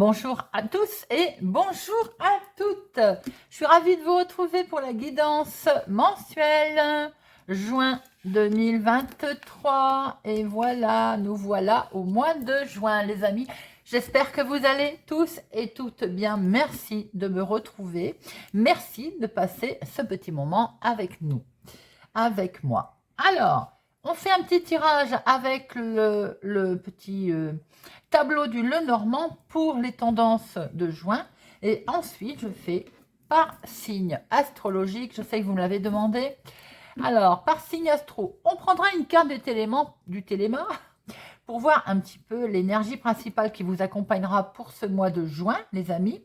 Bonjour à tous et bonjour à toutes. Je suis ravie de vous retrouver pour la guidance mensuelle juin 2023. Et voilà, nous voilà au mois de juin, les amis. J'espère que vous allez tous et toutes bien. Merci de me retrouver. Merci de passer ce petit moment avec nous, avec moi. Alors, on fait un petit tirage avec le petit tableau du Lenormand pour les tendances de juin. Et ensuite, je fais par signe astrologique. Je sais que vous me l'avez demandé. Alors, par signe astro, on prendra une carte du Téléma pour voir un petit peu l'énergie principale qui vous accompagnera pour ce mois de juin, les amis.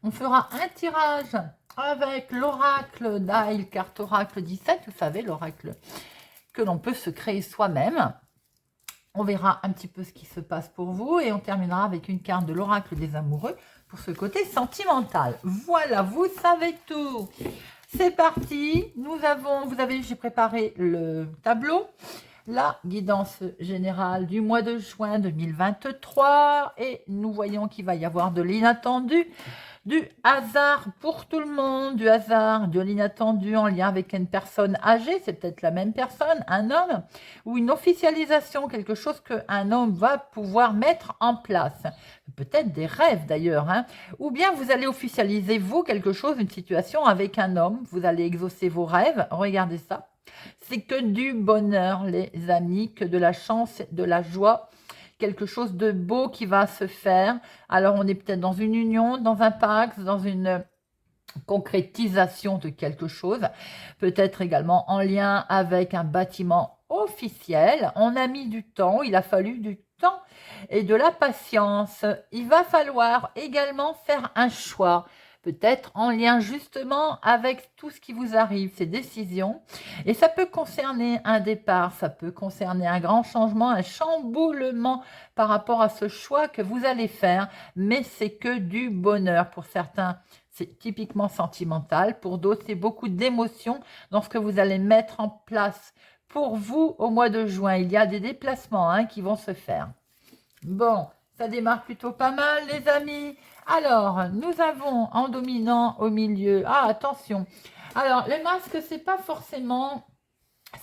On fera un tirage avec l'oracle d'Aïl, carte oracle 17, vous savez, l'oracle que l'on peut se créer soi-même. On verra un petit peu ce qui se passe pour vous et on terminera avec une carte de l'oracle des amoureux pour ce côté sentimental. Voilà, vous savez tout. C'est parti. J'ai préparé le tableau, la guidance générale du mois de juin 2023 et nous voyons qu'il va y avoir de l'inattendu, du hasard pour tout le monde, du hasard, de l'inattendu en lien avec une personne âgée, c'est peut-être la même personne, un homme, ou une officialisation, quelque chose qu'un homme va pouvoir mettre en place. Peut-être des rêves d'ailleurs, hein. Ou bien vous allez officialiser vous quelque chose, une situation avec un homme, vous allez exaucer vos rêves, regardez ça. C'est que du bonheur, les amis, que de la chance, de la joie, quelque chose de beau qui va se faire. Alors, on est peut-être dans une union, dans un pacte, dans une concrétisation de quelque chose, peut-être également en lien avec un bâtiment officiel. On a mis du temps, il a fallu du temps et de la patience. Il va falloir également faire un choix, peut-être en lien justement avec tout ce qui vous arrive, ces décisions. Et ça peut concerner un départ, ça peut concerner un grand changement, un chamboulement par rapport à ce choix que vous allez faire, mais c'est que du bonheur pour certains. C'est typiquement sentimental. Pour d'autres, c'est beaucoup d'émotions dans ce que vous allez mettre en place pour vous au mois de juin. Il y a des déplacements qui vont se faire. Bon, ça démarre plutôt pas mal, les amis. Alors, nous avons en dominant au milieu... Ah, attention. Alors, les masques, c'est pas forcément...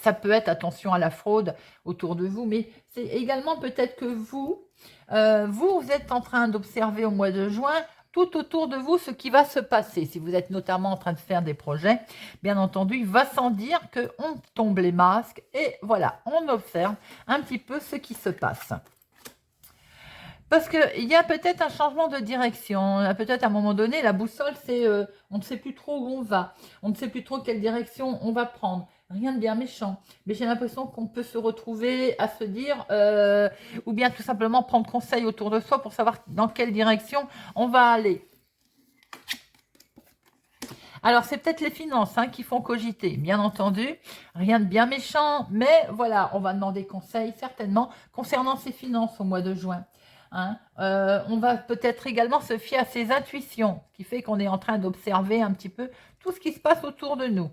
Ça peut être, attention à la fraude autour de vous, mais c'est également peut-être que vous êtes en train d'observer au mois de juin tout autour de vous ce qui va se passer. Si vous êtes notamment en train de faire des projets, bien entendu, il va sans dire qu'on tombe les masques et voilà, on observe un petit peu ce qui se passe. Parce qu'il y a peut-être un changement de direction. Peut-être à un moment donné, la boussole, c'est on ne sait plus trop où on va. On ne sait plus trop quelle direction on va prendre. Rien de bien méchant. Mais j'ai l'impression qu'on peut se retrouver à se dire, ou bien tout simplement prendre conseil autour de soi pour savoir dans quelle direction on va aller. Alors, c'est peut-être les finances qui font cogiter, bien entendu. Rien de bien méchant, mais voilà, on va demander conseil certainement concernant ses finances au mois de juin. On va peut-être également se fier à ses intuitions, ce qui fait qu'on est en train d'observer un petit peu tout ce qui se passe autour de nous.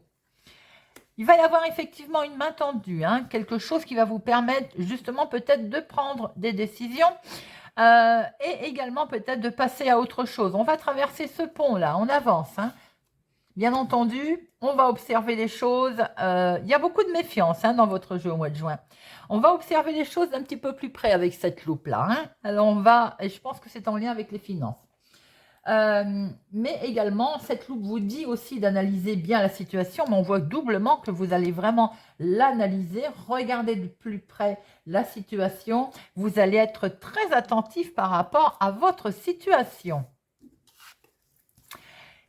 Il va y avoir effectivement une main tendue, quelque chose qui va vous permettre justement peut-être de prendre des décisions et également peut-être de passer à autre chose. On va traverser ce pont-là, on avance. Bien entendu, on va observer les choses. Il y a beaucoup de méfiance dans votre jeu au mois de juin. On va observer les choses d'un petit peu plus près avec cette loupe-là. Alors, et je pense que c'est en lien avec les finances. Mais également, cette loupe vous dit aussi d'analyser bien la situation, mais on voit doublement que vous allez vraiment l'analyser, regarder de plus près la situation. Vous allez être très attentif par rapport à votre situation.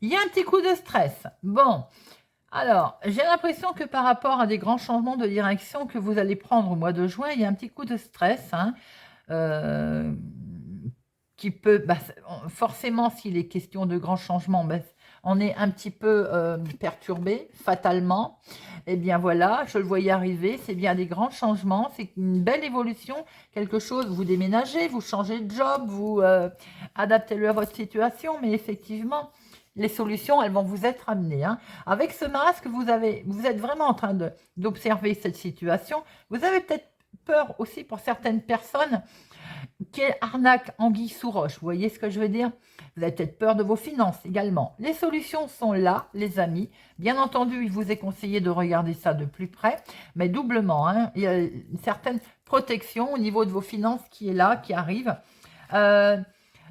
Il y a un petit coup de stress. Bon, alors, j'ai l'impression que par rapport à des grands changements de direction que vous allez prendre au mois de juin, il y a un petit coup de stress qui peut, forcément, s'il est question de grands changements, on est un petit peu perturbé, fatalement. Eh bien voilà, je le voyais arriver, c'est bien des grands changements, c'est une belle évolution, quelque chose, vous déménagez, vous changez de job, vous adaptez-le à votre situation, mais effectivement, les solutions, elles vont vous être amenées. Avec ce masque, vous êtes vraiment en train d'observer cette situation. Vous avez peut-être peur aussi pour certaines personnes quelle arnaque anguille sous roche, vous voyez ce que je veux dire? Vous avez peut-être peur de vos finances également. Les solutions sont là, les amis. Bien entendu, il vous est conseillé de regarder ça de plus près, mais doublement, hein. Il y a une certaine protection au niveau de vos finances qui est là, qui arrive.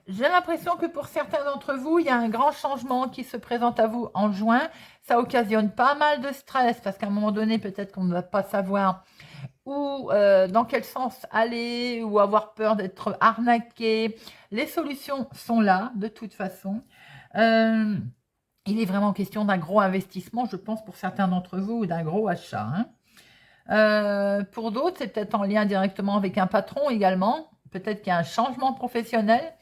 J'ai l'impression que pour certains d'entre vous, il y a un grand changement qui se présente à vous en juin. Ça occasionne pas mal de stress parce qu'à un moment donné, peut-être qu'on ne va pas savoir ou dans quel sens aller, ou avoir peur d'être arnaqué. Les solutions sont là, de toute façon. Il est vraiment question d'un gros investissement, je pense, pour certains d'entre vous, ou d'un gros achat. Hein. Pour d'autres, c'est peut-être en lien directement avec un patron également. Peut-être qu'il y a un changement professionnel.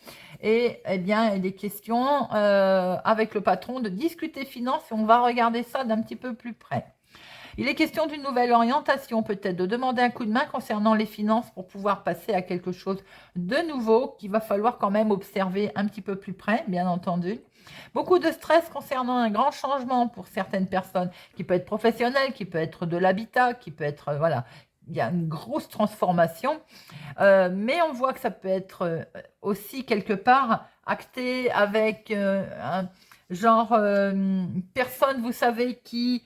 Et eh bien, il y a des questions avec le patron de discuter finances. Et on va regarder ça d'un petit peu plus près. Il est question d'une nouvelle orientation, peut-être, de demander un coup de main concernant les finances pour pouvoir passer à quelque chose de nouveau qu'il va falloir quand même observer un petit peu plus près, bien entendu. Beaucoup de stress concernant un grand changement pour certaines personnes, qui peut être professionnel, qui peut être de l'habitat, qui peut être, voilà, il y a une grosse transformation, mais on voit que ça peut être aussi quelque part acté avec un genre personne, vous savez, qui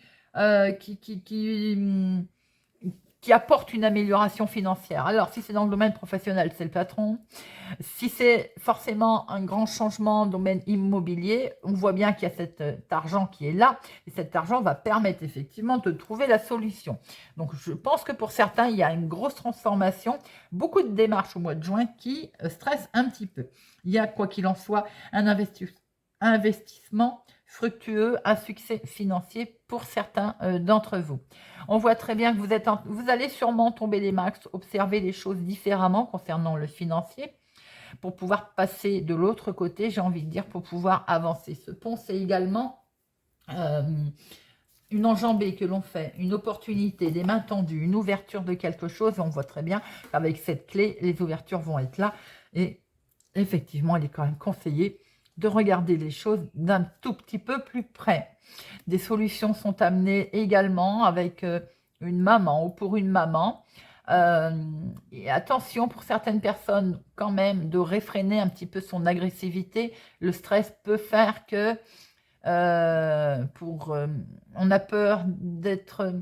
apporte une amélioration financière. Alors, si c'est dans le domaine professionnel, c'est le patron. Si c'est forcément un grand changement dans le domaine immobilier, on voit bien qu'il y a cet argent qui est là, et cet argent va permettre effectivement de trouver la solution. Donc, je pense que pour certains, il y a une grosse transformation, beaucoup de démarches au mois de juin qui stressent un petit peu. Il y a, quoi qu'il en soit, un investissement fructueux, un succès financier pour certains d'entre vous. On voit très bien que vous allez sûrement tomber les max, observer les choses différemment concernant le financier pour pouvoir passer de l'autre côté, j'ai envie de dire, pour pouvoir avancer. Ce pont, c'est également une enjambée que l'on fait, une opportunité, des mains tendues, une ouverture de quelque chose. Et on voit très bien qu'avec cette clé, les ouvertures vont être là. Et effectivement, il est quand même conseillé de regarder les choses d'un tout petit peu plus près. Des solutions sont amenées également avec une maman ou pour une maman. Et attention pour certaines personnes quand même de réfréner un petit peu son agressivité. Le stress peut faire que on a peur d'être...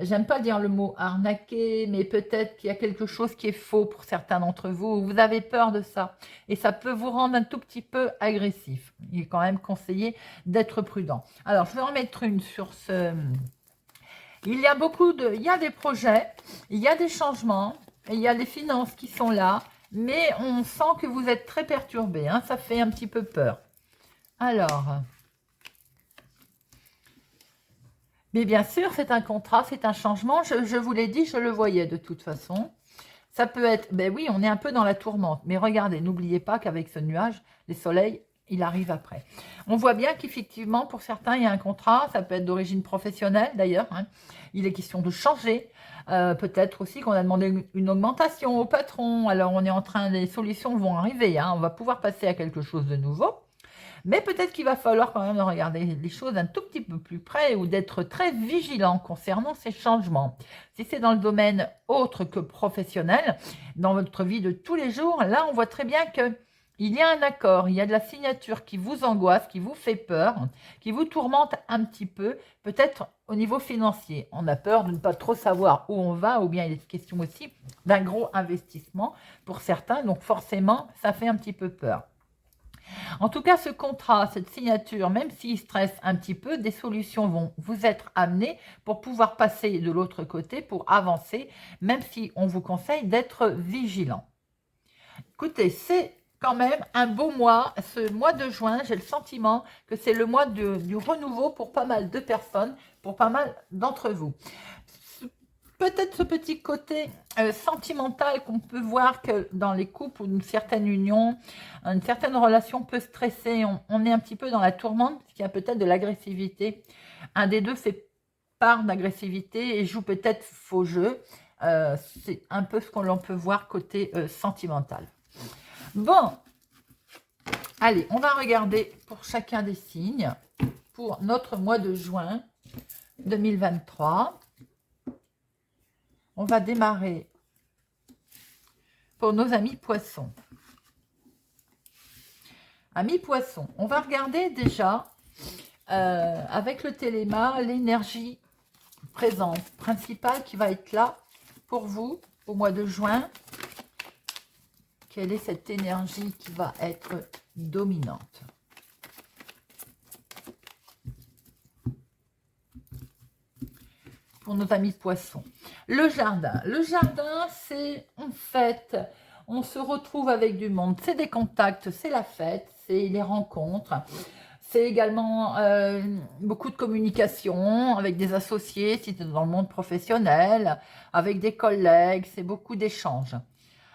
J'aime pas dire le mot arnaquer, mais peut-être qu'il y a quelque chose qui est faux pour certains d'entre vous. Vous avez peur de ça. Et ça peut vous rendre un tout petit peu agressif. Il est quand même conseillé d'être prudent. Alors, je vais en mettre une sur ce... Il y a des projets, il y a des changements, et il y a les finances qui sont là, mais on sent que vous êtes très perturbé. Hein, ça fait un petit peu peur. Alors... Mais bien sûr, c'est un contrat, c'est un changement. Je vous l'ai dit, je le voyais de toute façon. Ça peut être... Ben oui, on est un peu dans la tourmente. Mais regardez, n'oubliez pas qu'avec ce nuage, les soleils, il arrive après. On voit bien qu'effectivement, pour certains, il y a un contrat. Ça peut être d'origine professionnelle, d'ailleurs. Hein. Il est question de changer. Peut-être aussi qu'on a demandé une augmentation au patron. Alors, on est en train... Les solutions vont arriver. Hein. On va pouvoir passer à quelque chose de nouveau. Mais peut-être qu'il va falloir quand même regarder les choses un tout petit peu plus près ou d'être très vigilant concernant ces changements. Si c'est dans le domaine autre que professionnel, dans votre vie de tous les jours, là, on voit très bien qu'il y a un accord, il y a de la signature qui vous angoisse, qui vous fait peur, qui vous tourmente un petit peu, peut-être au niveau financier. On a peur de ne pas trop savoir où on va, ou bien il est question aussi d'un gros investissement pour certains, donc forcément, ça fait un petit peu peur. En tout cas, ce contrat, cette signature, même s'il stresse un petit peu, des solutions vont vous être amenées pour pouvoir passer de l'autre côté, pour avancer, même si on vous conseille d'être vigilant. Écoutez, c'est quand même un beau mois, ce mois de juin, j'ai le sentiment que c'est le mois du renouveau pour pas mal de personnes, pour pas mal d'entre vous. Peut-être ce petit côté sentimental qu'on peut voir que dans les couples ou une certaine union, une certaine relation peut stresser. On est un petit peu dans la tourmente, parce qu'il y a peut-être de l'agressivité. Un des deux fait part d'agressivité et joue peut-être faux jeu. C'est un peu ce qu'on peut voir côté sentimental. Bon, allez, on va regarder pour chacun des signes pour notre mois de juin 2023. On va démarrer pour nos amis poissons. Amis poissons, on va regarder déjà avec le téléma l'énergie présente, principale qui va être là pour vous au mois de juin. Quelle est cette énergie qui va être dominante? Pour nos amis poissons. Le jardin. Le jardin, c'est en fait, on se retrouve avec du monde. C'est des contacts, c'est la fête, c'est les rencontres. C'est également beaucoup de communication avec des associés, si c'est dans le monde professionnel, avec des collègues, c'est beaucoup d'échanges.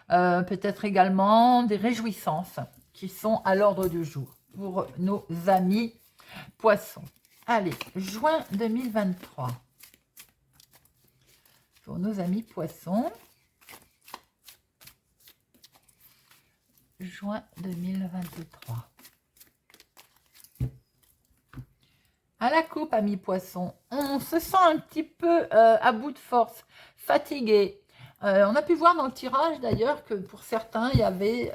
Peut-être également des réjouissances qui sont à l'ordre du jour pour nos amis poissons. Allez, juin 2023. Pour nos amis poissons. Juin 2023. À la coupe, amis poissons, on se sent un petit peu à bout de force, fatigué. On a pu voir dans le tirage d'ailleurs que pour certains, il y avait,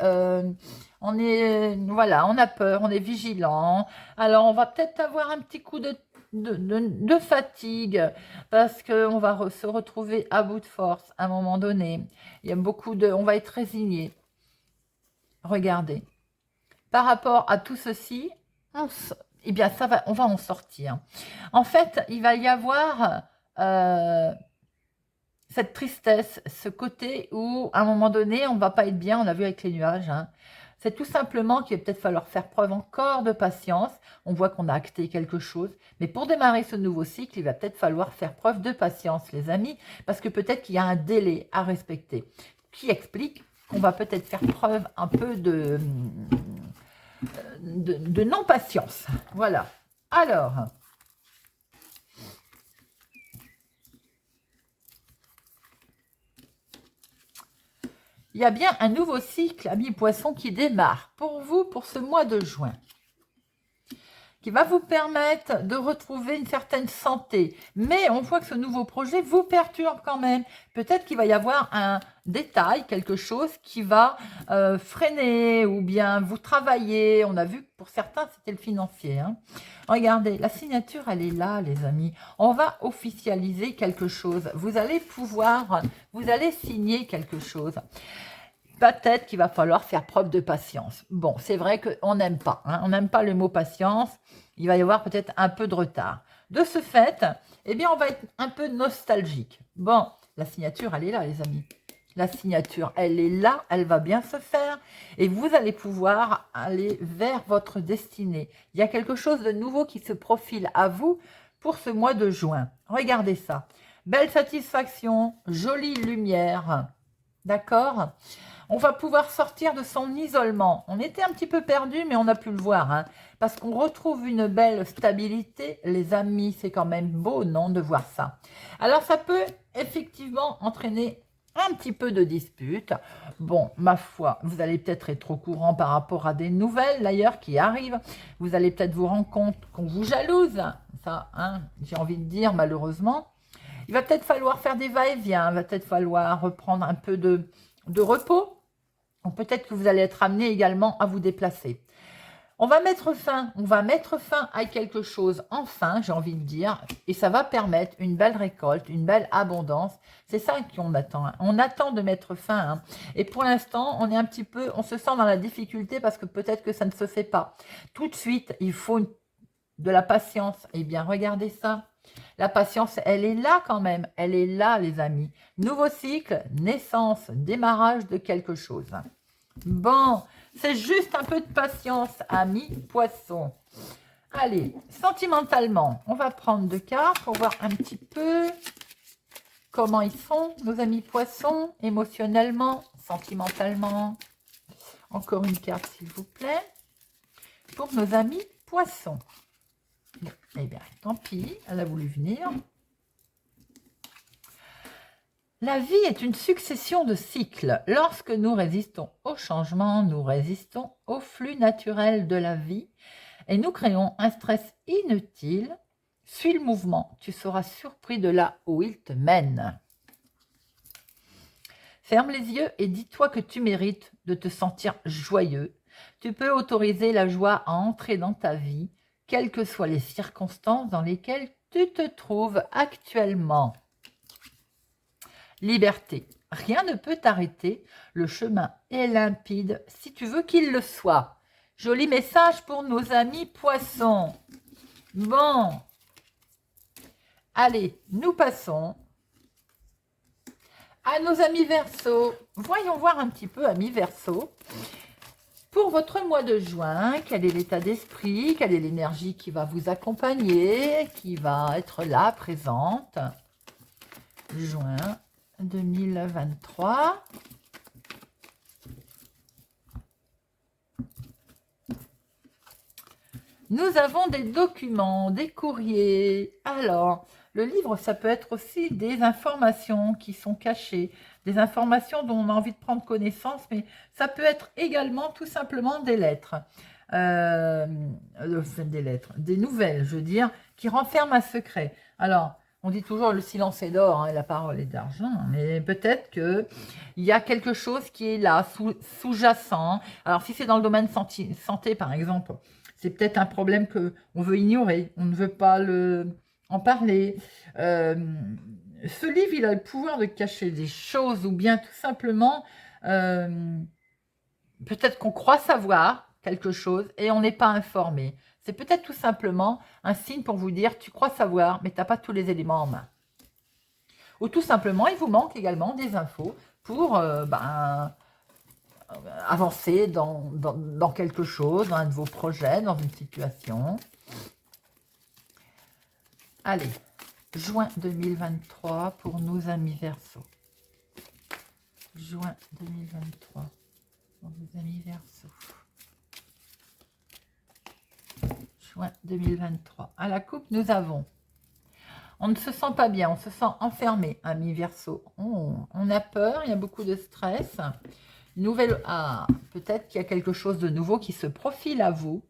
voilà, on a peur, on est vigilant. Alors, on va peut-être avoir un petit coup de fatigue parce qu'on va se retrouver à bout de force à un moment donné. Il y a beaucoup de, on va être résigné. Regardez, par rapport à tout ceci, eh bien, on va en sortir. En fait, il va y avoir cette tristesse, ce côté où, à un moment donné, on ne va pas être bien, on l'a vu avec les nuages. Hein. C'est tout simplement qu'il va peut-être falloir faire preuve encore de patience. On voit qu'on a acté quelque chose. Mais pour démarrer ce nouveau cycle, il va peut-être falloir faire preuve de patience, les amis, parce que peut-être qu'il y a un délai à respecter qui explique qu'on va peut-être faire preuve un peu de non-patience. Voilà. Alors, il y a bien un nouveau cycle, amis poissons, qui démarre pour vous pour ce mois de juin, qui va vous permettre de retrouver une certaine santé. Mais on voit que ce nouveau projet vous perturbe quand même. Peut-être qu'il va y avoir un détail, quelque chose qui va freiner ou bien vous travailler. On a vu que pour certains, c'était le financier. Hein. Regardez, la signature, elle est là, les amis. On va officialiser quelque chose. Vous allez signer quelque chose. Peut-être qu'il va falloir faire preuve de patience. Bon, c'est vrai qu'on n'aime pas. Hein, on n'aime pas le mot patience. Il va y avoir peut-être un peu de retard. De ce fait, eh bien, on va être un peu nostalgique. Bon, la signature, elle est là, les amis. La signature, elle est là, elle va bien se faire. Et vous allez pouvoir aller vers votre destinée. Il y a quelque chose de nouveau qui se profile à vous pour ce mois de juin. Regardez ça. Belle satisfaction, jolie lumière. D'accord ? On va pouvoir sortir de son isolement. On était un petit peu perdu, mais on a pu le voir, hein, parce qu'on retrouve une belle stabilité. Les amis, c'est quand même beau, non, de voir ça. Alors, ça peut effectivement entraîner un petit peu de dispute. Bon, ma foi, vous allez peut-être être au courant par rapport à des nouvelles, d'ailleurs, qui arrivent. Vous allez peut-être vous rendre compte qu'on vous jalouse. Ça, hein, j'ai envie de dire, malheureusement. Il va peut-être falloir faire des va-et-vient. Il va peut-être falloir reprendre un peu de repos. Ou peut-être que vous allez être amené également à vous déplacer. On va mettre fin à quelque chose, enfin, j'ai envie de dire, et ça va permettre une belle récolte, une belle abondance. C'est ça qu'on attend. Hein. On attend de mettre fin. Hein. Et pour l'instant, on se sent dans la difficulté parce que peut-être que ça ne se fait pas. Tout de suite, il faut de la patience. Eh bien, regardez ça. La patience, elle est là quand même. Elle est là, les amis. Nouveau cycle, naissance, démarrage de quelque chose. Bon, c'est juste un peu de patience, amis poissons. Allez, sentimentalement, on va prendre 2 cartes pour voir un petit peu comment ils sont, nos amis poissons, émotionnellement, sentimentalement. Encore une carte, s'il vous plaît, pour nos amis poissons. Eh bien, tant pis, elle a voulu venir. La vie est une succession de cycles. Lorsque nous résistons au changement, nous résistons au flux naturel de la vie et nous créons un stress inutile. Suis le mouvement, tu seras surpris de là où il te mène. Ferme les yeux et dis-toi que tu mérites de te sentir joyeux. Tu peux autoriser la joie à entrer dans ta vie, quelles que soient les circonstances dans lesquelles tu te trouves actuellement. Liberté. Rien ne peut t'arrêter. Le chemin est limpide si tu veux qu'il le soit. Joli message pour nos amis poissons. Bon. Allez, nous passons à nos amis Verseaux. Voyons voir un petit peu, amis Verseaux. Pour votre mois de juin, quel est l'état d'esprit, quelle est l'énergie qui va vous accompagner, qui va être là, présente. Juin 2023. Nous avons des documents, des courriers. Alors, le livre, ça peut être aussi des informations qui sont cachées, des informations dont on a envie de prendre connaissance, mais ça peut être également tout simplement des lettres. Des nouvelles, je veux dire, qui renferment un secret. Alors, on dit toujours le silence est d'or, hein, et la parole est d'argent, mais peut-être qu'il y a quelque chose qui est là, sous-jacent. Alors, si c'est dans le domaine santé, par exemple, c'est peut-être un problème qu'on veut ignorer, on ne veut pas en parler. Ce livre, il a le pouvoir de cacher des choses ou bien tout simplement, peut-être qu'on croit savoir quelque chose et on n'est pas informé. C'est peut-être tout simplement un signe pour vous dire tu crois savoir, mais tu n'as pas tous les éléments en main. Ou tout simplement, il vous manque également des infos pour avancer dans quelque chose, dans un de vos projets, dans une situation. Allez, juin 2023 pour nos amis Verseaux. Juin 2023 pour nos amis Verseaux. Juin 2023. À la coupe, nous avons. On ne se sent pas bien, on se sent enfermé, amis Verseaux. On a peur, il y a beaucoup de stress. Nouvelle, peut-être qu'il y a quelque chose de nouveau qui se profile à vous,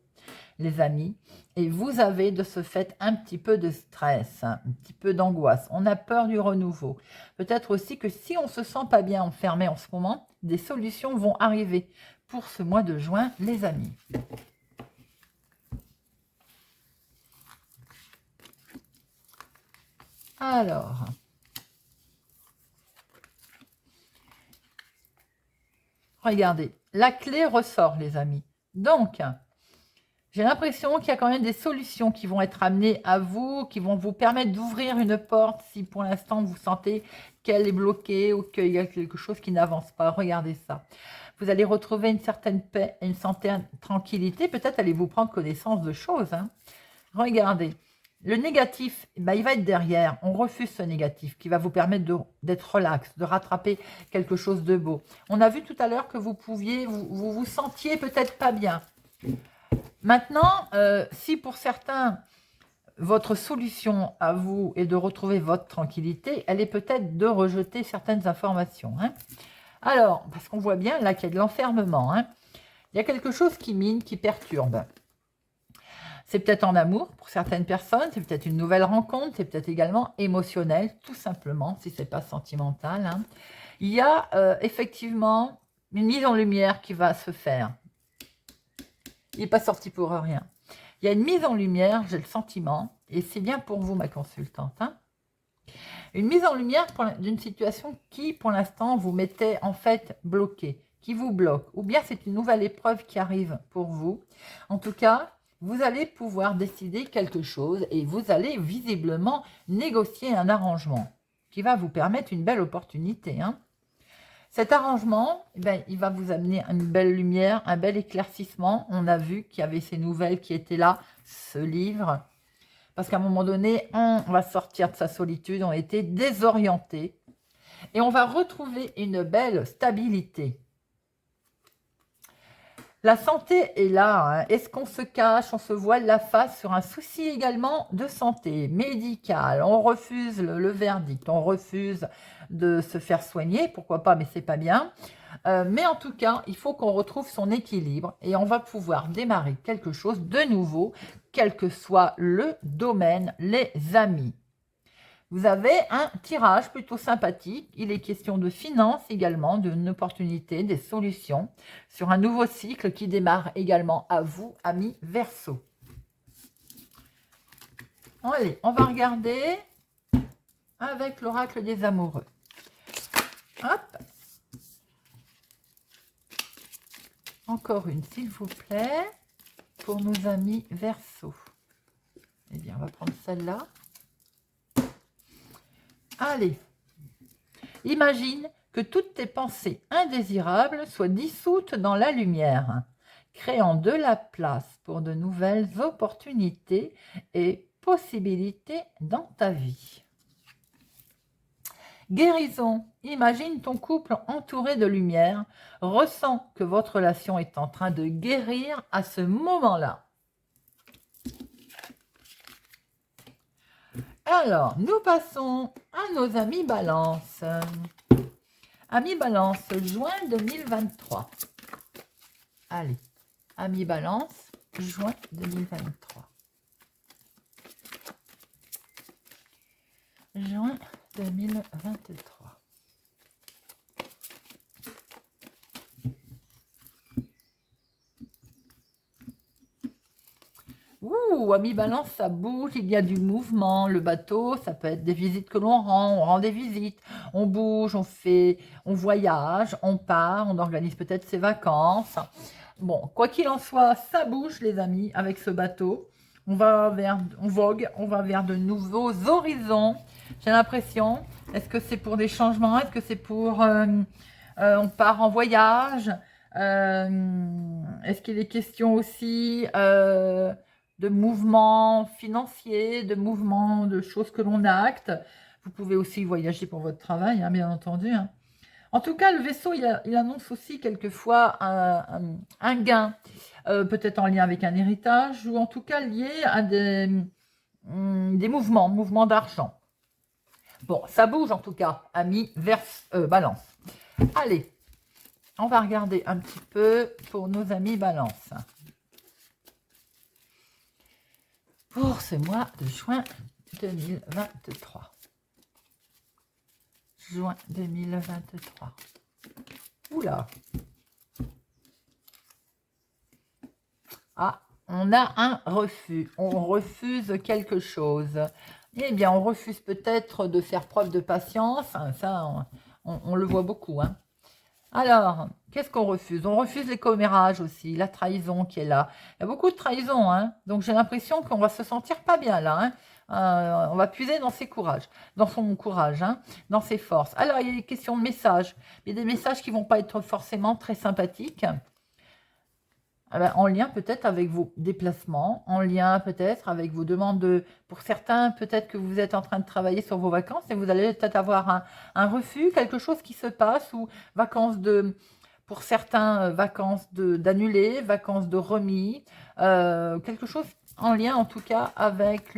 les amis, et vous avez de ce fait un petit peu de stress, un petit peu d'angoisse. On a peur du renouveau. Peut-être aussi que si on ne se sent pas bien enfermé en ce moment, des solutions vont arriver pour ce mois de juin, les amis. Alors, regardez, la clé ressort, les amis. Donc, j'ai l'impression qu'il y a quand même des solutions qui vont être amenées à vous, qui vont vous permettre d'ouvrir une porte si pour l'instant vous sentez qu'elle est bloquée ou qu'il y a quelque chose qui n'avance pas. Regardez ça. Vous allez retrouver une certaine paix et une certaine tranquillité. Peut-être allez-vous prendre connaissance de choses. Hein. Regardez. Le négatif, il va être derrière. On refuse ce négatif qui va vous permettre d'être relax, de rattraper quelque chose de beau. On a vu tout à l'heure que vous vous sentiez peut-être pas bien. Maintenant, si pour certains, votre solution à vous est de retrouver votre tranquillité, elle est peut-être de rejeter certaines informations. Hein. Alors, parce qu'on voit bien là qu'il y a de l'enfermement. Hein. Il y a quelque chose qui mine, qui perturbe. C'est peut-être en amour pour certaines personnes, c'est peut-être une nouvelle rencontre, c'est peut-être également émotionnel, tout simplement, si ce n'est pas sentimental. Hein. Il y a effectivement une mise en lumière qui va se faire. Il n'est pas sorti pour rien. Il y a une mise en lumière, j'ai le sentiment, et c'est bien pour vous, ma consultante. Hein. Une mise en lumière d'une situation qui, pour l'instant, vous mettait en fait bloqué, qui vous bloque. Ou bien c'est une nouvelle épreuve qui arrive pour vous. En tout cas, vous allez pouvoir décider quelque chose et vous allez visiblement négocier un arrangement qui va vous permettre une belle opportunité. Hein. Cet arrangement, il va vous amener une belle lumière, un bel éclaircissement. On a vu qu'il y avait ces nouvelles qui étaient là, ce livre. Parce qu'à un moment donné, on va sortir de sa solitude, on était désorienté. Et on va retrouver une belle stabilité. La santé est là. Hein. Est-ce qu'on se cache, on se voile la face sur un souci également de santé médicale? On refuse le verdict, on refuse de se faire soigner, pourquoi pas, mais c'est pas bien. Mais en tout cas, il faut qu'on retrouve son équilibre et on va pouvoir démarrer quelque chose de nouveau, quel que soit le domaine, les amis. Vous avez un tirage plutôt sympathique. Il est question de finances également, d'une opportunité, des solutions sur un nouveau cycle qui démarre également à vous, amis Verseau. Allez, on va regarder avec l'oracle des amoureux. Hop. Encore une, s'il vous plaît, pour nos amis Verseau. Eh bien, on va prendre celle-là. Allez. Imagine que toutes tes pensées indésirables soient dissoutes dans la lumière, créant de la place pour de nouvelles opportunités et possibilités dans ta vie. Guérison, imagine ton couple entouré de lumière, ressens que votre relation est en train de guérir à ce moment-là. Alors, nous passons à nos amis Balance. Amis Balance, juin 2023. Allez, amis Balance, juin 2023. Juin 2023. Ouh, amis Balance, ça bouge, il y a du mouvement. Le bateau, ça peut être des visites que l'on rend, on rend des visites, on bouge, on voyage, on part, on organise peut-être ses vacances. Bon, quoi qu'il en soit, ça bouge les amis avec ce bateau. On vogue, on va vers de nouveaux horizons. J'ai l'impression, est-ce que c'est pour des changements? Est-ce que c'est pour... on part en voyage? Est-ce qu'il est question aussi de mouvements financiers, de mouvements, de choses que l'on acte? Vous pouvez aussi voyager pour votre travail, hein, bien entendu. Hein. En tout cas, le vaisseau, il annonce aussi quelquefois un gain, peut-être en lien avec un héritage, ou en tout cas lié à des mouvements d'argent. Bon, ça bouge en tout cas, amis Balance. Allez, on va regarder un petit peu pour nos amis Balance. Pour ce mois de juin 2023. Juin 2023. Oula. Ah, on a un refus. On refuse quelque chose. Eh bien, on refuse peut-être de faire preuve de patience. Ça, on le voit beaucoup. Hein. Alors, qu'est-ce qu'on refuse? On refuse les commérages aussi, la trahison qui est là. Il y a beaucoup de trahison, hein. Donc j'ai l'impression qu'on va se sentir pas bien là. Hein. On va puiser dans ses courages, dans son courage, hein, dans ses forces. Alors, il y a des questions de messages. Il y a des messages qui ne vont pas être forcément très sympathiques. En lien peut-être avec vos déplacements, en lien peut-être avec vos demandes de... Pour certains, peut-être que vous êtes en train de travailler sur vos vacances et vous allez peut-être avoir un refus, quelque chose qui se passe, ou vacances de... Pour certains, vacances d'annuler, vacances de remis, quelque chose en lien en tout cas avec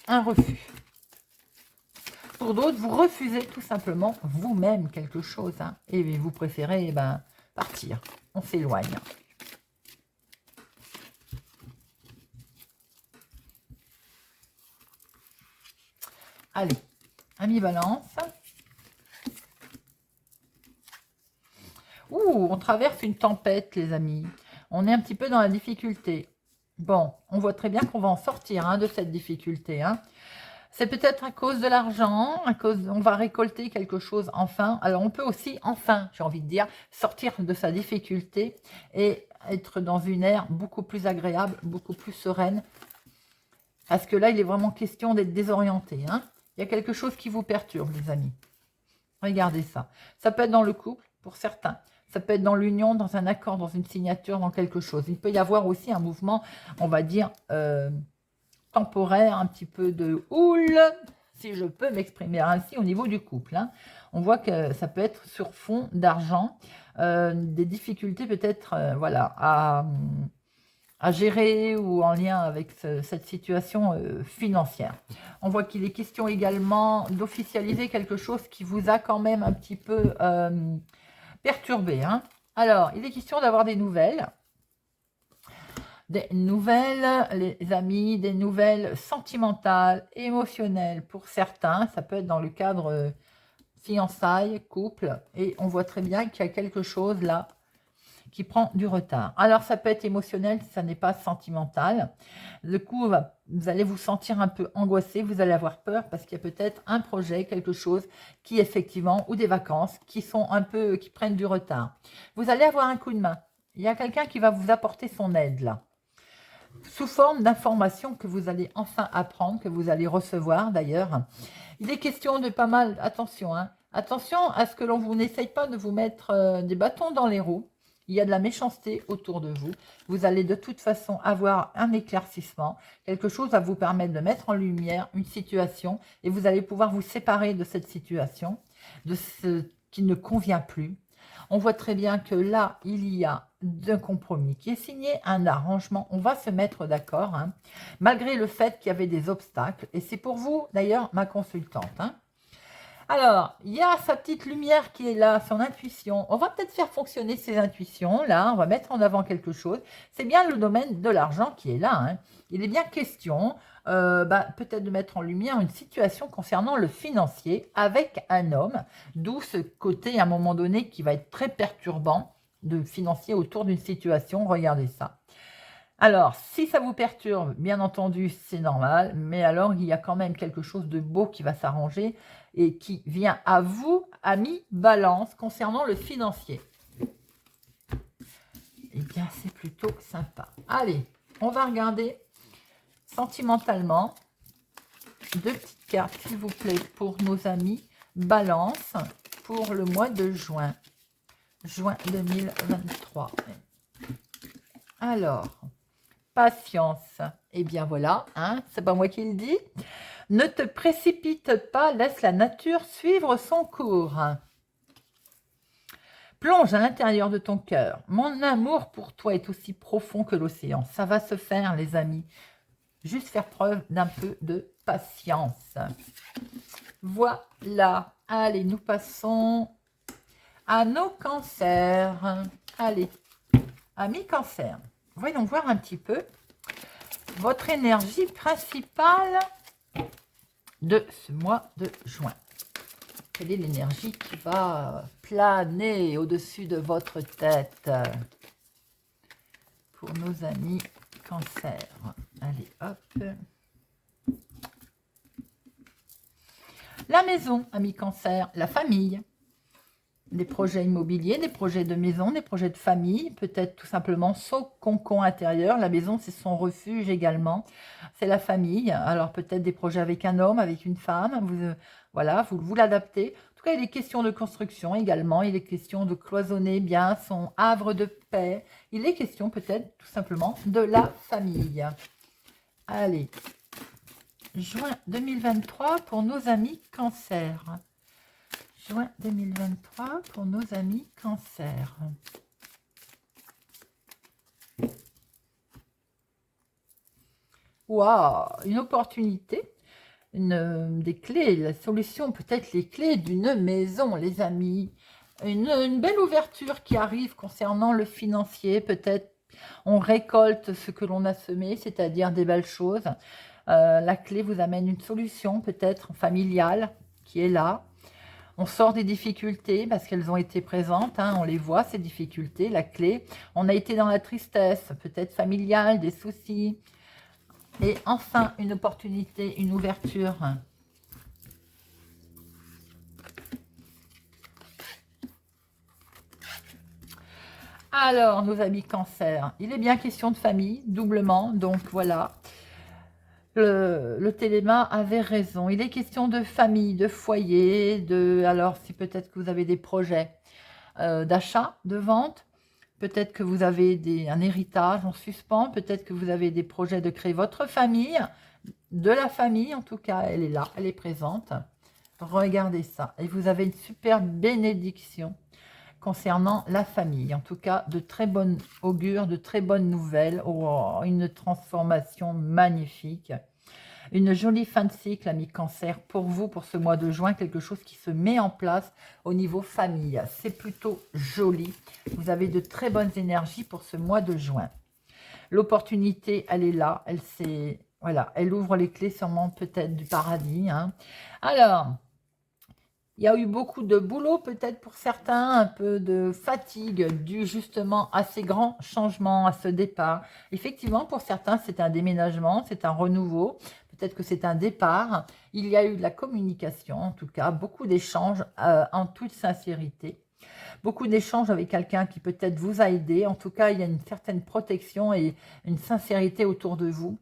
un refus. Pour d'autres, vous refusez tout simplement vous-même quelque chose, hein, et vous préférez partir, on s'éloigne. Allez, amis Balance. Ouh, on traverse une tempête, les amis. On est un petit peu dans la difficulté. Bon, on voit très bien qu'on va en sortir hein, de cette difficulté. Hein. C'est peut-être à cause de l'argent, on va récolter quelque chose enfin. Alors, on peut aussi, enfin, j'ai envie de dire, sortir de sa difficulté et être dans une ère beaucoup plus agréable, beaucoup plus sereine. Parce que là, il est vraiment question d'être désorienté. Hein. Il y a quelque chose qui vous perturbe, les amis. Regardez ça. Ça peut être dans le couple, pour certains. Ça peut être dans l'union, dans un accord, dans une signature, dans quelque chose. Il peut y avoir aussi un mouvement, on va dire, temporaire, un petit peu de houle, si je peux m'exprimer ainsi, au niveau du couple. Hein. On voit que ça peut être sur fond d'argent, des difficultés peut-être voilà, à gérer ou en lien avec cette situation financière. On voit qu'il est question également d'officialiser quelque chose qui vous a quand même un petit peu perturbé. Hein. Alors, il est question d'avoir des nouvelles Des nouvelles, les amis, des nouvelles sentimentales, émotionnelles pour certains. Ça peut être dans le cadre fiançailles, couple. Et on voit très bien qu'il y a quelque chose là qui prend du retard. Alors, ça peut être émotionnel si ça n'est pas sentimental. Du coup, vous allez vous sentir un peu angoissé, vous allez avoir peur parce qu'il y a peut-être un projet, quelque chose qui effectivement, ou des vacances qui sont un peu, qui prennent du retard. Vous allez avoir un coup de main. Il y a quelqu'un qui va vous apporter son aide là, sous forme d'informations que vous allez enfin apprendre, que vous allez recevoir d'ailleurs. Il est question de pas mal, attention, hein, attention à ce que l'on vous n'essaye pas de vous mettre des bâtons dans les roues. Il y a de la méchanceté autour de vous. Vous allez de toute façon avoir un éclaircissement, quelque chose à vous permettre de mettre en lumière une situation et vous allez pouvoir vous séparer de cette situation, de ce qui ne convient plus. On voit très bien que là, il y a un compromis qui est signé, un arrangement. On va se mettre d'accord, hein, malgré le fait qu'il y avait des obstacles. Et c'est pour vous, d'ailleurs, ma consultante. Hein. Alors, il y a sa petite lumière qui est là, son intuition. On va peut-être faire fonctionner ses intuitions, là. On va mettre en avant quelque chose. C'est bien le domaine de l'argent qui est là. Hein. Il est bien question, peut-être de mettre en lumière une situation concernant le financier avec un homme. D'où ce côté, à un moment donné, qui va être très perturbant de financier autour d'une situation. Regardez ça. Alors, si ça vous perturbe, bien entendu, c'est normal, mais alors il y a quand même quelque chose de beau qui va s'arranger et qui vient à vous, amis Balance, concernant le financier. Eh bien, c'est plutôt sympa. Allez, on va regarder sentimentalement. Deux petites cartes, s'il vous plaît, pour nos amis Balance pour le mois de juin. Juin 2023. Alors... patience. Eh bien voilà, hein, c'est pas moi qui le dis. Ne te précipite pas, laisse la nature suivre son cours. Plonge à l'intérieur de ton cœur. Mon amour pour toi est aussi profond que l'océan. Ça va se faire, les amis. Juste faire preuve d'un peu de patience. Voilà. Allez, nous passons à nos cancers. Allez, amis cancers. Voyons voir un petit peu votre énergie principale de ce mois de juin. Quelle est l'énergie qui va planer au-dessus de votre tête pour nos amis cancer? Allez, hop. La maison, amis cancer, la famille. Des projets immobiliers, des projets de maison, des projets de famille, peut-être tout simplement son cocon intérieur. La maison, c'est son refuge également. C'est la famille. Alors peut-être des projets avec un homme, avec une femme. Voilà, vous l'adaptez. En tout cas, il est question de construction également. Il est question de cloisonner bien son havre de paix. Il est question peut-être tout simplement de la famille. Allez, juin 2023 pour nos amis cancer. Juin 2023 pour nos amis cancer. Waouh, une opportunité, des clés, la solution, peut-être les clés d'une maison, les amis. Une belle ouverture qui arrive concernant le financier, peut-être on récolte ce que l'on a semé, c'est-à-dire des belles choses. La clé vous amène une solution, peut-être familiale, qui est là. On sort des difficultés parce qu'elles ont été présentes, hein, on les voit, ces difficultés, la clé. On a été dans la tristesse, peut-être familiale, des soucis. Et enfin, une opportunité, une ouverture. Alors, nos amis cancer, il est bien question de famille, doublement, donc voilà. Le téléma avait raison. Il est question de famille, de foyer, alors si peut-être que vous avez des projets d'achat, de vente, peut-être que vous avez un héritage en suspens, peut-être que vous avez des projets de créer votre famille, de la famille en tout cas, elle est là, elle est présente. Regardez ça. Et vous avez une super bénédiction concernant la famille. En tout cas, de très bonnes augures, de très bonnes nouvelles. Oh, une transformation magnifique. Une jolie fin de cycle, amis cancer, pour vous, pour ce mois de juin. Quelque chose qui se met en place au niveau famille. C'est plutôt joli. Vous avez de très bonnes énergies pour ce mois de juin. L'opportunité, elle est là. Voilà, elle ouvre les clés sûrement peut-être du paradis, hein. Alors, il y a eu beaucoup de boulot peut-être pour certains, un peu de fatigue due justement à ces grands changements, à ce départ. Effectivement, pour certains, c'est un déménagement, c'est un renouveau, peut-être que c'est un départ. Il y a eu de la communication, en tout cas, beaucoup d'échanges en toute sincérité. Beaucoup d'échanges avec quelqu'un qui peut-être vous a aidé. En tout cas, il y a une certaine protection et une sincérité autour de vous.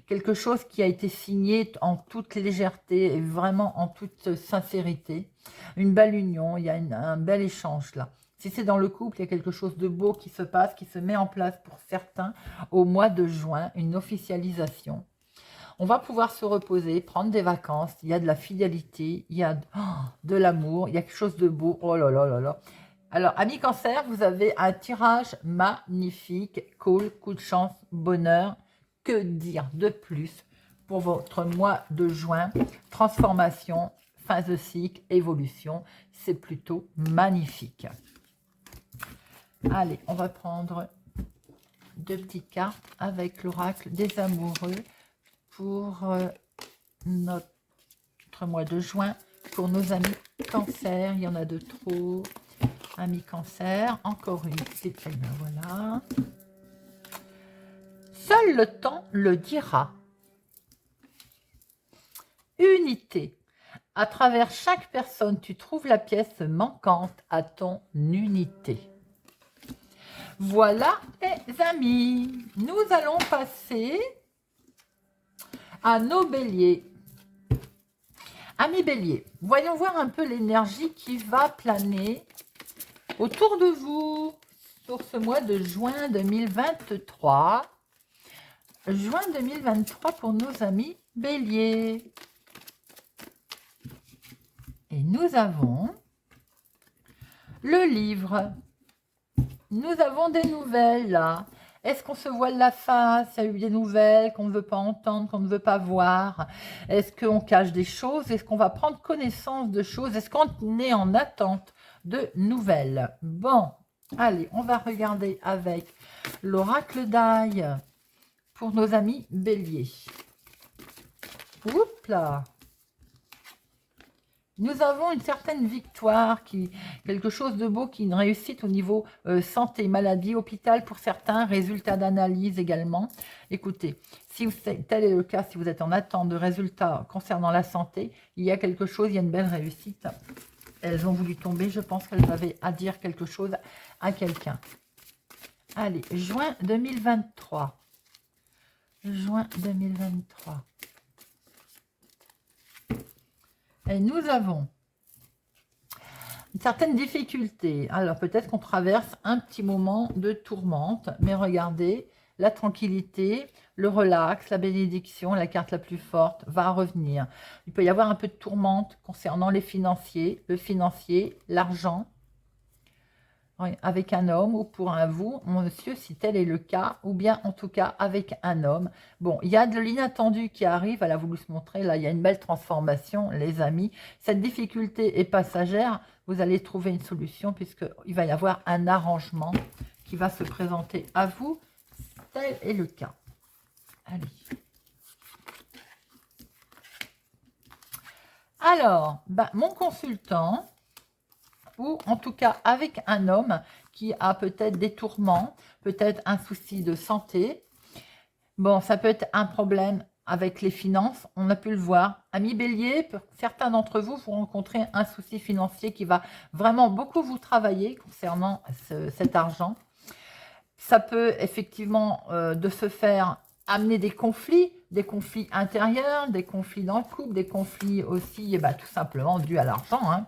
Quelque chose qui a été signé en toute légèreté et vraiment en toute sincérité. Une belle union, il y a un bel échange là. Si c'est dans le couple, il y a quelque chose de beau qui se passe, qui se met en place pour certains au mois de juin, une officialisation. On va pouvoir se reposer, prendre des vacances, il y a de la fidélité, il y a de l'amour, il y a quelque chose de beau. Oh là là là là. Alors, amis cancer, vous avez un tirage magnifique, cool, coup de chance, bonheur. Que dire de plus pour votre mois de juin? Transformation, fin de cycle, évolution, c'est plutôt magnifique. Allez, on va prendre 2 petites cartes avec l'oracle des amoureux pour notre mois de juin, pour nos amis cancer. Il y en a de trop. Amis cancer, encore une, c'est très bien, voilà. Seul le temps le dira. Unité. À travers chaque personne, tu trouves la pièce manquante à ton unité. Voilà, les amis. Nous allons passer à nos béliers. Amis béliers, voyons voir un peu l'énergie qui va planer autour de vous sur ce mois de juin 2023. Juin 2023 pour nos amis béliers. Et nous avons le livre. Nous avons des nouvelles là. Est-ce qu'on se voile la face? Il y a eu des nouvelles qu'on ne veut pas entendre, qu'on ne veut pas voir. Est-ce qu'on cache des choses? Est-ce qu'on va prendre connaissance de choses? Est-ce qu'on est en attente de nouvelles? Bon, allez, on va regarder avec l'oracle d'ail pour nos amis béliers. Oups là. Nous avons une certaine victoire, quelque chose de beau, une réussite au niveau santé, maladie, hôpital pour certains, résultats d'analyse également. Écoutez, si tel est le cas, si vous êtes en attente de résultats concernant la santé, il y a quelque chose, il y a une belle réussite. Elles ont voulu tomber, je pense qu'elles avaient à dire quelque chose à quelqu'un. Allez, juin 2023. Juin 2023. Et nous avons une certaine difficulté. Alors, peut-être qu'on traverse un petit moment de tourmente, mais regardez, la tranquillité, le relax, la bénédiction, la carte la plus forte va revenir. Il peut y avoir un peu de tourmente concernant les financiers, le financier, l'argent, avec un homme ou pour un vous, monsieur, si tel est le cas, ou bien en tout cas avec un homme. Bon, il y a de l'inattendu qui arrive, elle a voulu se montrer, là il y a une belle transformation, les amis. Cette difficulté est passagère, vous allez trouver une solution puisqu'il va y avoir un arrangement qui va se présenter à vous, tel est le cas. Allez. Alors, mon consultant, ou en tout cas avec un homme qui a peut-être des tourments, peut-être un souci de santé. Bon, ça peut être un problème avec les finances, on a pu le voir. Amis bélier, pour certains d'entre vous, vous rencontrez un souci financier qui va vraiment beaucoup vous travailler concernant cet argent. Ça peut effectivement de se faire amener des conflits intérieurs, des conflits dans le couple, des conflits aussi tout simplement dus à l'argent, hein.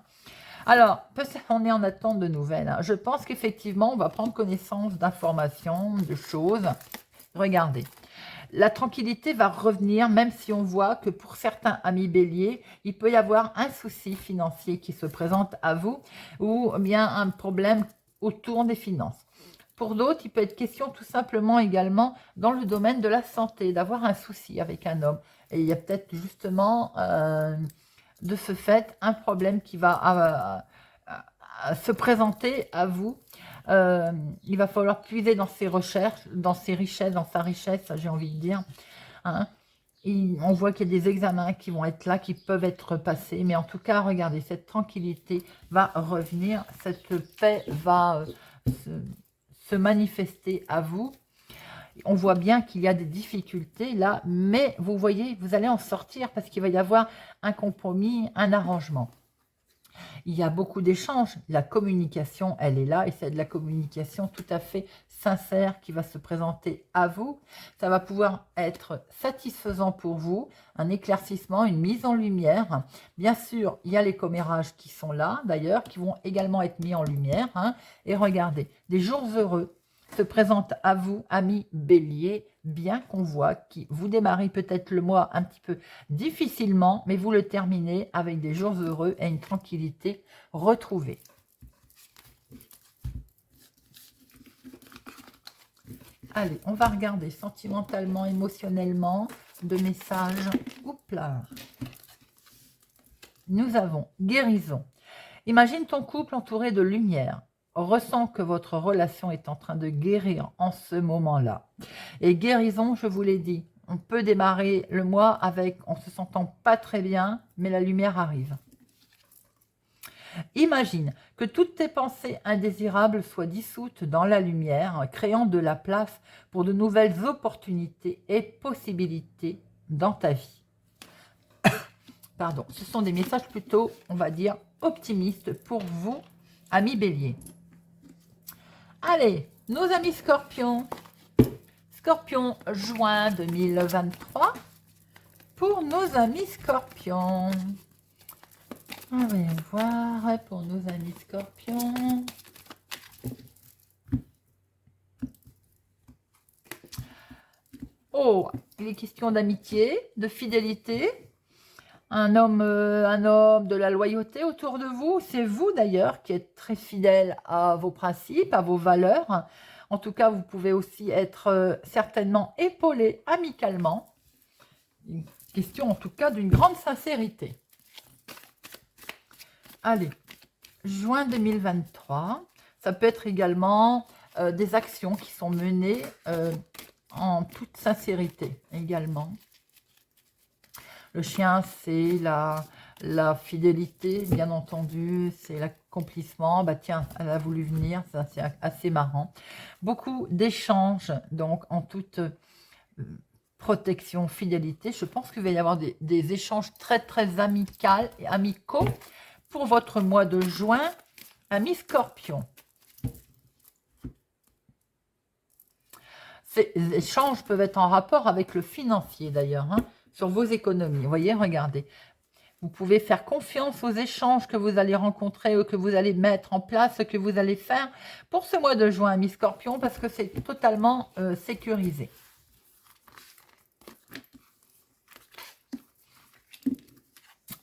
Alors, on est en attente de nouvelles, hein. Je pense qu'effectivement, on va prendre connaissance d'informations, de choses. Regardez, la tranquillité va revenir, même si on voit que pour certains amis béliers, il peut y avoir un souci financier qui se présente à vous, ou bien un problème autour des finances. Pour d'autres, il peut être question tout simplement également dans le domaine de la santé, d'avoir un souci avec un homme. Et il y a peut-être justement... de ce fait, un problème qui va se présenter à vous Il va falloir puiser dans ses recherches, dans ses richesses, dans sa richesse, j'ai envie de dire. Hein. On voit qu'il y a des examens qui vont être là, qui peuvent être passés. Mais en tout cas, regardez, cette tranquillité va revenir. Cette paix va se manifester à vous. On voit bien qu'il y a des difficultés là. Mais vous voyez, vous allez en sortir parce qu'il va y avoir un compromis, un arrangement. Il y a beaucoup d'échanges. La communication, elle est là et c'est de la communication tout à fait sincère qui va se présenter à vous. Ça va pouvoir être satisfaisant pour vous, un éclaircissement, une mise en lumière. Bien sûr, il y a les commérages qui sont là, d'ailleurs, qui vont également être mis en lumière. Hein. Et regardez, des jours heureux se présentent à vous, amis Bélier, bien qu'on voit qui vous démarrez peut-être le mois un petit peu difficilement, mais vous le terminez avec des jours heureux et une tranquillité retrouvée. Allez, on va regarder sentimentalement, émotionnellement, de messages. Oups là. Nous avons guérison. Imagine ton couple entouré de lumière. Ressens que votre relation est en train de guérir en ce moment-là. Et guérison, je vous l'ai dit, on peut démarrer le mois avec, en se sentant pas très bien, mais la lumière arrive. Imagine que toutes tes pensées indésirables soient dissoutes dans la lumière, créant de la place pour de nouvelles opportunités et possibilités dans ta vie. Pardon, ce sont des messages plutôt, on va dire, optimistes pour vous, amis Bélier. Allez, nos amis Scorpions. Scorpion, juin 2023. Pour nos amis Scorpions. On va voir pour nos amis Scorpions. Oh, il est question d'amitié, de fidélité. Un homme, de la loyauté autour de vous. C'est vous d'ailleurs qui êtes très fidèle à vos principes, à vos valeurs. En tout cas, vous pouvez aussi être certainement épaulé amicalement. Une question en tout cas d'une grande sincérité. Allez, juin 2023. Ça peut être également des actions qui sont menées en toute sincérité également. Le chien, c'est la fidélité, bien entendu, c'est l'accomplissement. Bah tiens, elle a voulu venir, ça c'est assez marrant. Beaucoup d'échanges, donc en toute protection, fidélité. Je pense qu'il va y avoir des échanges très très amicaux pour votre mois de juin, amis Scorpion. Ces échanges peuvent être en rapport avec le financier d'ailleurs, hein, sur vos économies. Vous voyez, regardez. Vous pouvez faire confiance aux échanges que vous allez rencontrer ou que vous allez mettre en place, que vous allez faire pour ce mois de juin, amis Scorpion, parce que c'est totalement sécurisé.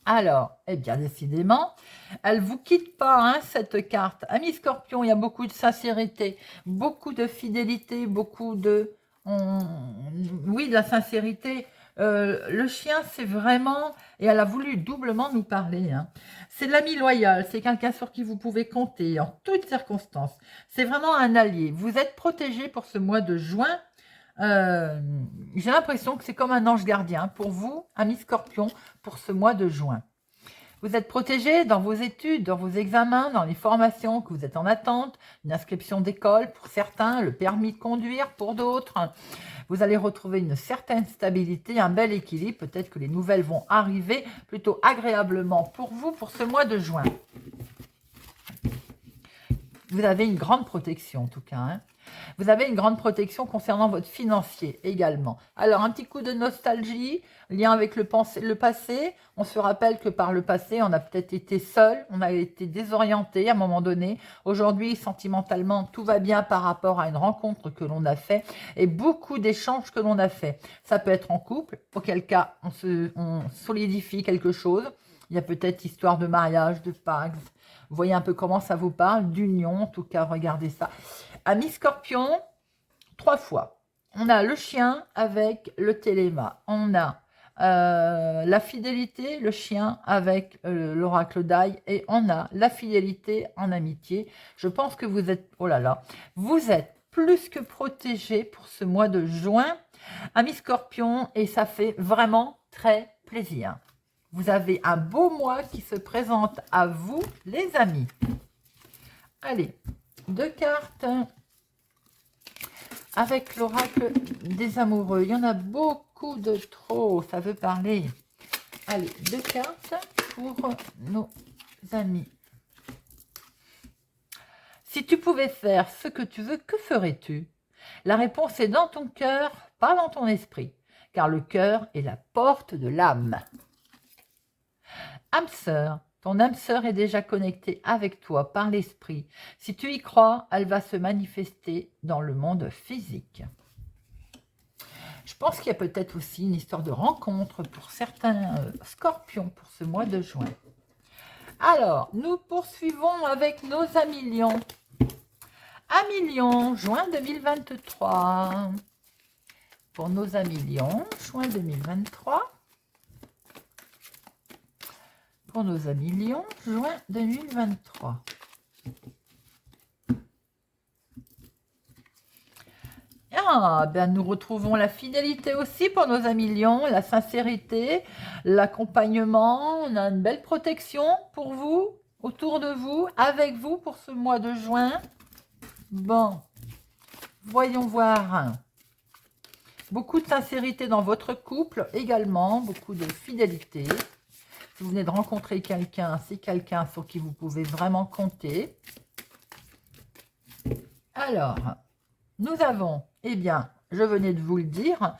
Alors, eh bien, décidément, elle ne vous quitte pas, hein, cette carte. Amis Scorpion, il y a beaucoup de sincérité, beaucoup de fidélité, beaucoup de... oui, de la sincérité. Le chien, c'est vraiment... Et elle a voulu doublement nous parler. Hein. C'est l'ami loyal, c'est quelqu'un sur qui vous pouvez compter en toutes circonstances. C'est vraiment un allié. Vous êtes protégé pour ce mois de juin. J'ai l'impression que c'est comme un ange gardien pour vous, amis Scorpion, pour ce mois de juin. Vous êtes protégé dans vos études, dans vos examens, dans les formations que vous êtes en attente, une inscription d'école pour certains, le permis de conduire pour d'autres. Vous allez retrouver une certaine stabilité, un bel équilibre. Peut-être que les nouvelles vont arriver plutôt agréablement pour vous pour ce mois de juin. Vous avez une grande protection en tout cas, hein. Vous avez une grande protection concernant votre financier également. Alors, un petit coup de nostalgie, lien avec le passé. On se rappelle que par le passé, on a peut-être été seul, on a été désorienté à un moment donné. Aujourd'hui, sentimentalement, tout va bien par rapport à une rencontre que l'on a fait et beaucoup d'échanges que l'on a fait. Ça peut être en couple, auquel cas, on solidifie quelque chose. Il y a peut-être histoire de mariage, de Pax. Vous voyez un peu comment ça vous parle, d'union, en tout cas, regardez ça. Amis Scorpion, 3 fois. On a le chien avec le téléma. On a la fidélité, le chien avec l'oracle d'ail, et on a la fidélité en amitié. Je pense que vous êtes, oh là là, vous êtes plus que protégé pour ce mois de juin, amis Scorpion, et ça fait vraiment très plaisir. Vous avez un beau mois qui se présente à vous, les amis. Allez, 2 cartes avec l'oracle des amoureux. Il y en a beaucoup de trop, ça veut parler. Allez, 2 cartes pour nos amis. Si tu pouvais faire ce que tu veux, que ferais-tu? La réponse est dans ton cœur, pas dans ton esprit, car le cœur est la porte de l'âme. Âme sœur, ton âme sœur est déjà connectée avec toi par l'esprit. Si tu y crois, elle va se manifester dans le monde physique. Je pense qu'il y a peut-être aussi une histoire de rencontre pour certains scorpions pour ce mois de juin. Alors, nous poursuivons avec nos amis lions. Amis lions, juin 2023. Pour nos amis lions, juin 2023. Pour nos amis lions, juin 2023. Ah, ben nous retrouvons la fidélité aussi pour nos amis lions, la sincérité, l'accompagnement. On a une belle protection pour vous, autour de vous, avec vous pour ce mois de juin. Bon, voyons voir. Beaucoup de sincérité dans votre couple également, beaucoup de fidélité. Si vous venez de rencontrer quelqu'un, c'est quelqu'un sur qui vous pouvez vraiment compter. Alors, nous avons, eh bien, je venais de vous le dire,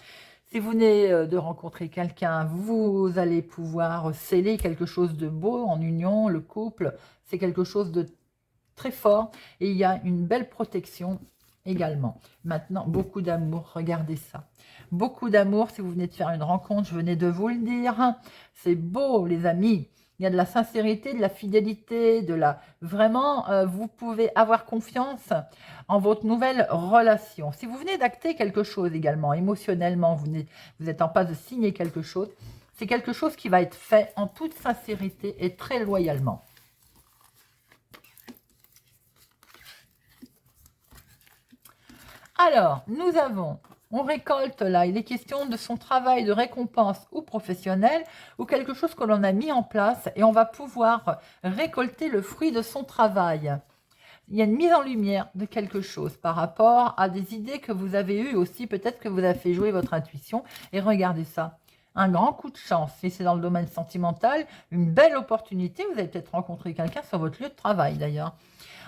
si vous venez de rencontrer quelqu'un, vous allez pouvoir sceller quelque chose de beau en union, le couple, c'est quelque chose de très fort et il y a une belle protection également. Maintenant, beaucoup d'amour, regardez ça. Beaucoup d'amour, si vous venez de faire une rencontre, je venais de vous le dire. C'est beau, les amis. Il y a de la sincérité, de la fidélité, de la... Vraiment, vous pouvez avoir confiance en votre nouvelle relation. Si vous venez d'acter quelque chose également, émotionnellement, vous êtes en passe de signer quelque chose, c'est quelque chose qui va être fait en toute sincérité et très loyalement. Alors, nous avons, on récolte là, il est question de son travail de récompense ou professionnel ou quelque chose que l'on a mis en place et on va pouvoir récolter le fruit de son travail. Il y a une mise en lumière de quelque chose par rapport à des idées que vous avez eues aussi, peut-être que vous avez fait jouer votre intuition et regardez ça. Un grand coup de chance, si c'est dans le domaine sentimental, une belle opportunité, vous allez peut-être rencontrer quelqu'un sur votre lieu de travail d'ailleurs.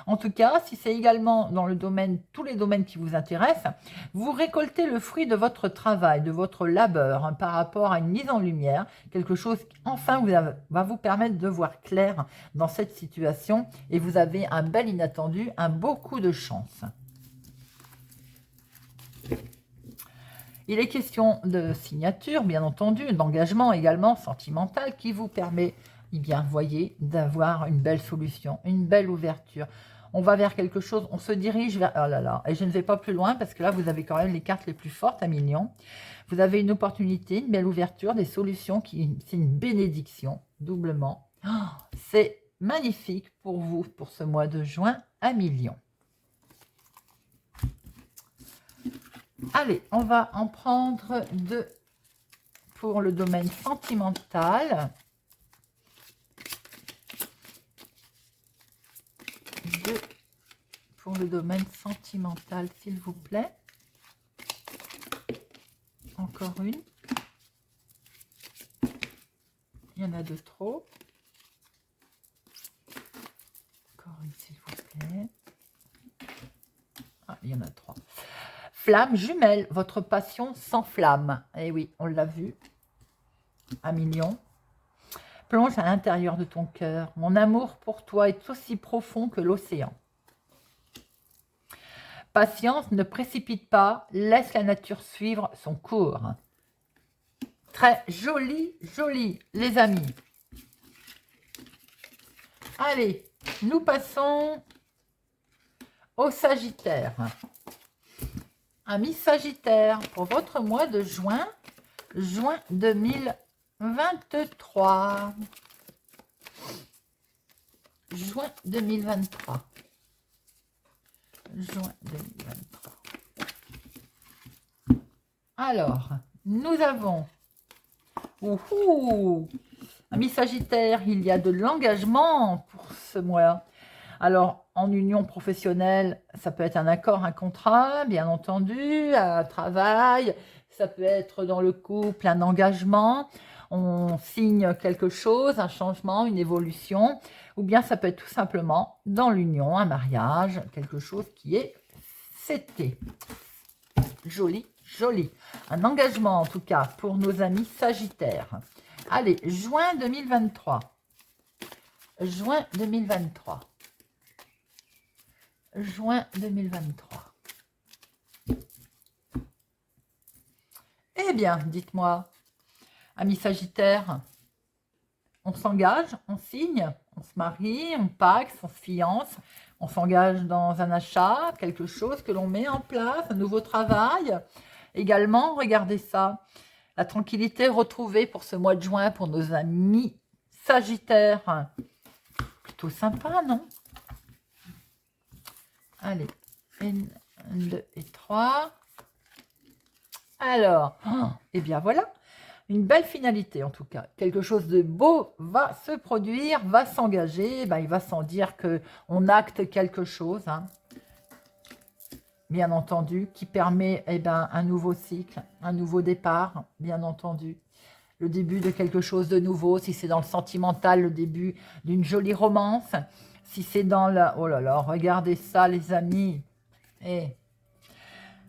En tout cas, si c'est également dans le domaine, tous les domaines qui vous intéressent, vous récoltez le fruit de votre travail, de votre labeur, par rapport à une mise en lumière, quelque chose qui enfin va vous permettre de voir clair dans cette situation et vous avez un bel inattendu, un beau coup de chance. Il est question de signature, bien entendu, d'engagement également sentimental qui vous permet, eh bien, voyez, d'avoir une belle solution, une belle ouverture. On va vers quelque chose, on se dirige vers... Oh là là, et je ne vais pas plus loin parce que là, vous avez quand même les cartes les plus fortes à millions. Vous avez une opportunité, une belle ouverture, des solutions, c'est une bénédiction, doublement. Oh, c'est magnifique pour vous, pour ce mois de juin à millions. Allez, on va en prendre 2 pour le domaine sentimental. 2 pour le domaine sentimental, s'il vous plaît. Encore une. Il y en a 2 trop. Encore une, s'il vous plaît. Ah, il y en a 3. Flamme jumelle, votre passion s'enflamme. Eh oui, on l'a vu. À millions. Plonge à l'intérieur de ton cœur. Mon amour pour toi est aussi profond que l'océan. Patience, ne précipite pas, laisse la nature suivre son cours. Très joli, joli, les amis. Allez, nous passons au Sagittaire. Amis Sagittaire, pour votre mois de juin, juin 2023. Juin 2023. Juin 2023. Alors, nous avons... Amis Sagittaire, il y a de l'engagement pour ce mois. Alors, en union professionnelle, ça peut être un accord, un contrat, bien entendu, un travail, ça peut être dans le couple, un engagement, on signe quelque chose, un changement, une évolution, ou bien ça peut être tout simplement dans l'union, un mariage, quelque chose qui est fêté. Joli, joli. Un engagement en tout cas pour nos amis Sagittaires. Allez, juin 2023. Juin 2023. Juin 2023. Eh bien, dites-moi, amis Sagittaires, on s'engage, on signe, on se marie, on paxe, on se fiance, on s'engage dans un achat, quelque chose que l'on met en place, un nouveau travail. Également, regardez ça, la tranquillité retrouvée pour ce mois de juin pour nos amis Sagittaires. Plutôt sympa, non? Allez, 1, 2 et 3. Alors, et bien voilà, une belle finalité en tout cas. Quelque chose de beau va se produire, va s'engager. Ben, il va sans dire qu'on acte quelque chose, hein, bien entendu, qui permet un nouveau cycle, un nouveau départ, bien entendu. Le début de quelque chose de nouveau, si c'est dans le sentimental, le début d'une jolie romance. Si c'est dans la... Oh là là, regardez ça les amis.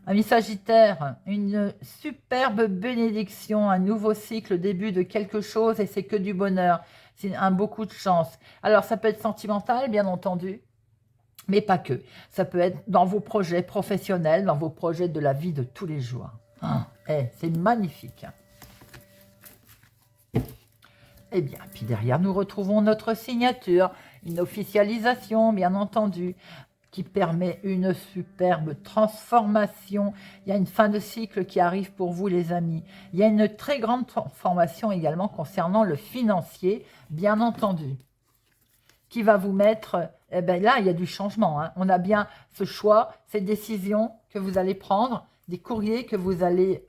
Amis Sagittaire, une superbe bénédiction, un nouveau cycle, début de quelque chose et c'est que du bonheur. C'est un beaucoup de chance. Alors ça peut être sentimental, bien entendu, mais pas que. Ça peut être dans vos projets professionnels, dans vos projets de la vie de tous les jours. C'est magnifique. Eh bien, puis derrière, nous retrouvons notre signature, une officialisation, bien entendu, qui permet une superbe transformation. Il y a une fin de cycle qui arrive pour vous, les amis. Il y a une très grande transformation également concernant le financier, bien entendu, qui va vous mettre... Eh bien là, il y a du changement, hein. On a bien ce choix, ces décisions que vous allez prendre, des courriers que vous allez...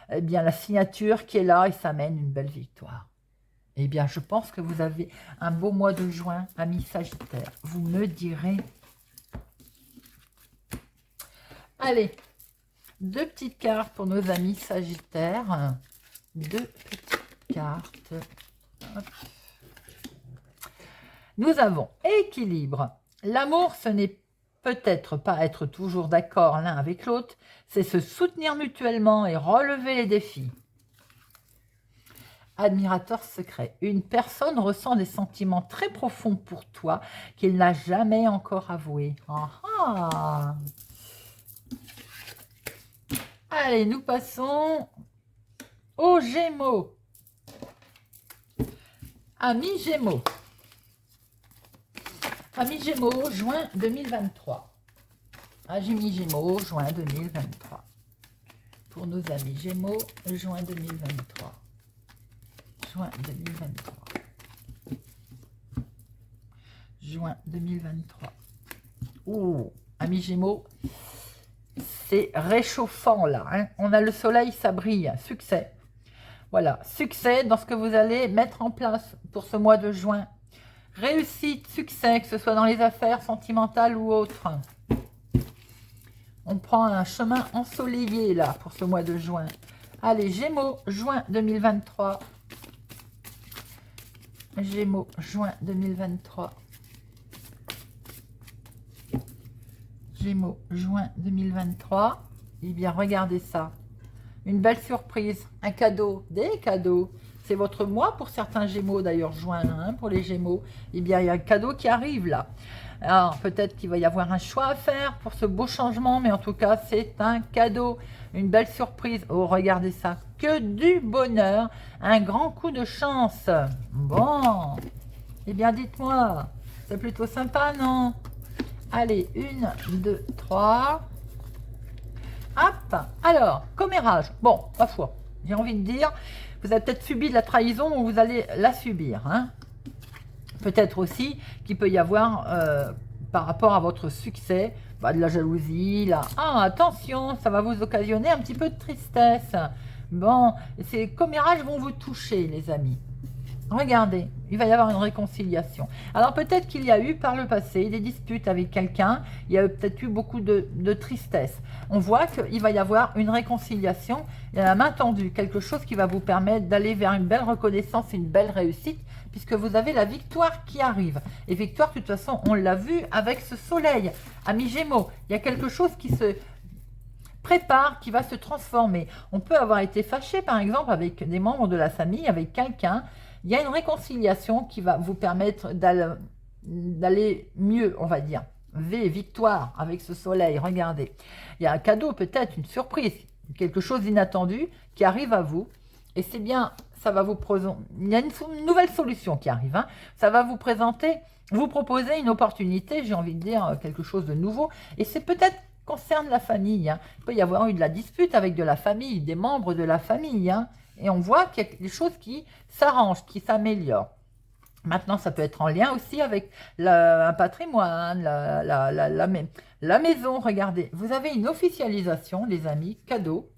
eh bien, la signature qui est là et ça mène une belle victoire. Eh bien, je pense que vous avez un beau mois de juin, amis Sagittaire. Vous me direz. Allez, 2 petites cartes pour nos amis Sagittaires. 2 petites cartes. Hop. Nous avons équilibre. L'amour, ce n'est peut-être pas être toujours d'accord l'un avec l'autre, c'est se soutenir mutuellement et relever les défis. Admirateur secret. Une personne ressent des sentiments très profonds pour toi qu'il n'a jamais encore avoués. Allez, nous passons aux Gémeaux. Amis Gémeaux. Amis Gémeaux, juin 2023. Amis Gémeaux, juin 2023. Pour nos amis Gémeaux, juin 2023. Juin 2023. Juin 2023. Oh, amis Gémeaux, c'est réchauffant là, hein. On a le soleil, ça brille. Succès. Voilà, succès dans ce que vous allez mettre en place pour ce mois de juin. Réussite, succès, que ce soit dans les affaires sentimentales ou autres. On prend un chemin ensoleillé là pour ce mois de juin. Allez, Gémeaux, juin 2023. Gémeaux, juin 2023. Gémeaux, juin 2023. Eh bien, regardez ça. Une belle surprise, un cadeau, des cadeaux. C'est votre mois pour certains Gémeaux, d'ailleurs, juin, hein, pour les Gémeaux. Eh bien, il y a un cadeau qui arrive là. Alors, peut-être qu'il va y avoir un choix à faire pour ce beau changement, mais en tout cas, c'est un cadeau. Une belle surprise. Oh, regardez ça. Que du bonheur. Un grand coup de chance. Bon. Eh bien, dites-moi. C'est plutôt sympa, non? Allez, 1, 2, 3. Hop. Alors, commérage. Bon, ma foi. j'ai envie de dire, vous avez peut-être subi de la trahison ou vous allez la subir. Hein. Peut-être aussi qu'il peut y avoir, par rapport à votre succès, de la jalousie. Là. Ah, attention, ça va vous occasionner un petit peu de tristesse. Bon, ces commérages vont vous toucher, les amis. Regardez, il va y avoir une réconciliation. Alors peut-être qu'il y a eu par le passé des disputes avec quelqu'un, il y a peut-être eu beaucoup de tristesse. On voit qu'il va y avoir une réconciliation et à la main tendue, quelque chose qui va vous permettre d'aller vers une belle reconnaissance, une belle réussite, puisque vous avez la victoire qui arrive. Et victoire, de toute façon, on l'a vu avec ce soleil, ami Gémeaux. Il y a quelque chose qui se prépare, qui va se transformer. On peut avoir été fâché, par exemple, avec des membres de la famille, avec quelqu'un. Il y a une réconciliation qui va vous permettre d'aller mieux, on va dire. Victoire avec ce soleil, regardez. Il y a un cadeau, peut-être, une surprise, quelque chose d'inattendu qui arrive à vous. Et c'est bien, ça va vous présenter, il y a une nouvelle solution qui arrive. Hein. Ça va vous présenter, vous proposer une opportunité, j'ai envie de dire quelque chose de nouveau. Et c'est peut-être concerne la famille. Hein. Il peut y avoir eu de la dispute avec de la famille, des membres de la famille. Hein. Et on voit qu'il y a des choses qui s'arrangent, qui s'améliorent. Maintenant, ça peut être en lien aussi avec un patrimoine, la maison. Regardez, vous avez une officialisation, les amis, cadeau,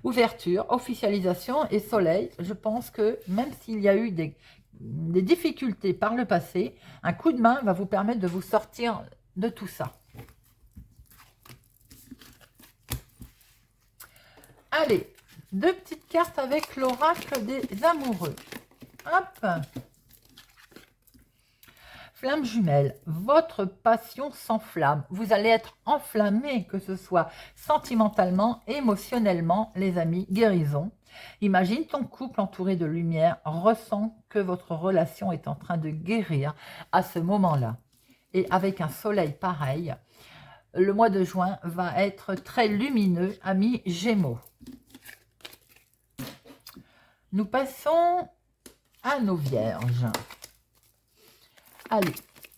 ouverture, officialisation et soleil. Je pense que même s'il y a eu des difficultés par le passé, un coup de main va vous permettre de vous sortir de tout ça. Allez, 2 petites cartes avec l'oracle des amoureux. Hop. Flamme jumelle, votre passion s'enflamme. Vous allez être enflammé, que ce soit sentimentalement, émotionnellement, les amis, guérison. Imagine ton couple entouré de lumière, ressent que votre relation est en train de guérir à ce moment-là. Et avec un soleil pareil, le mois de juin va être très lumineux, amis Gémeaux. Nous passons à nos vierges. Allez,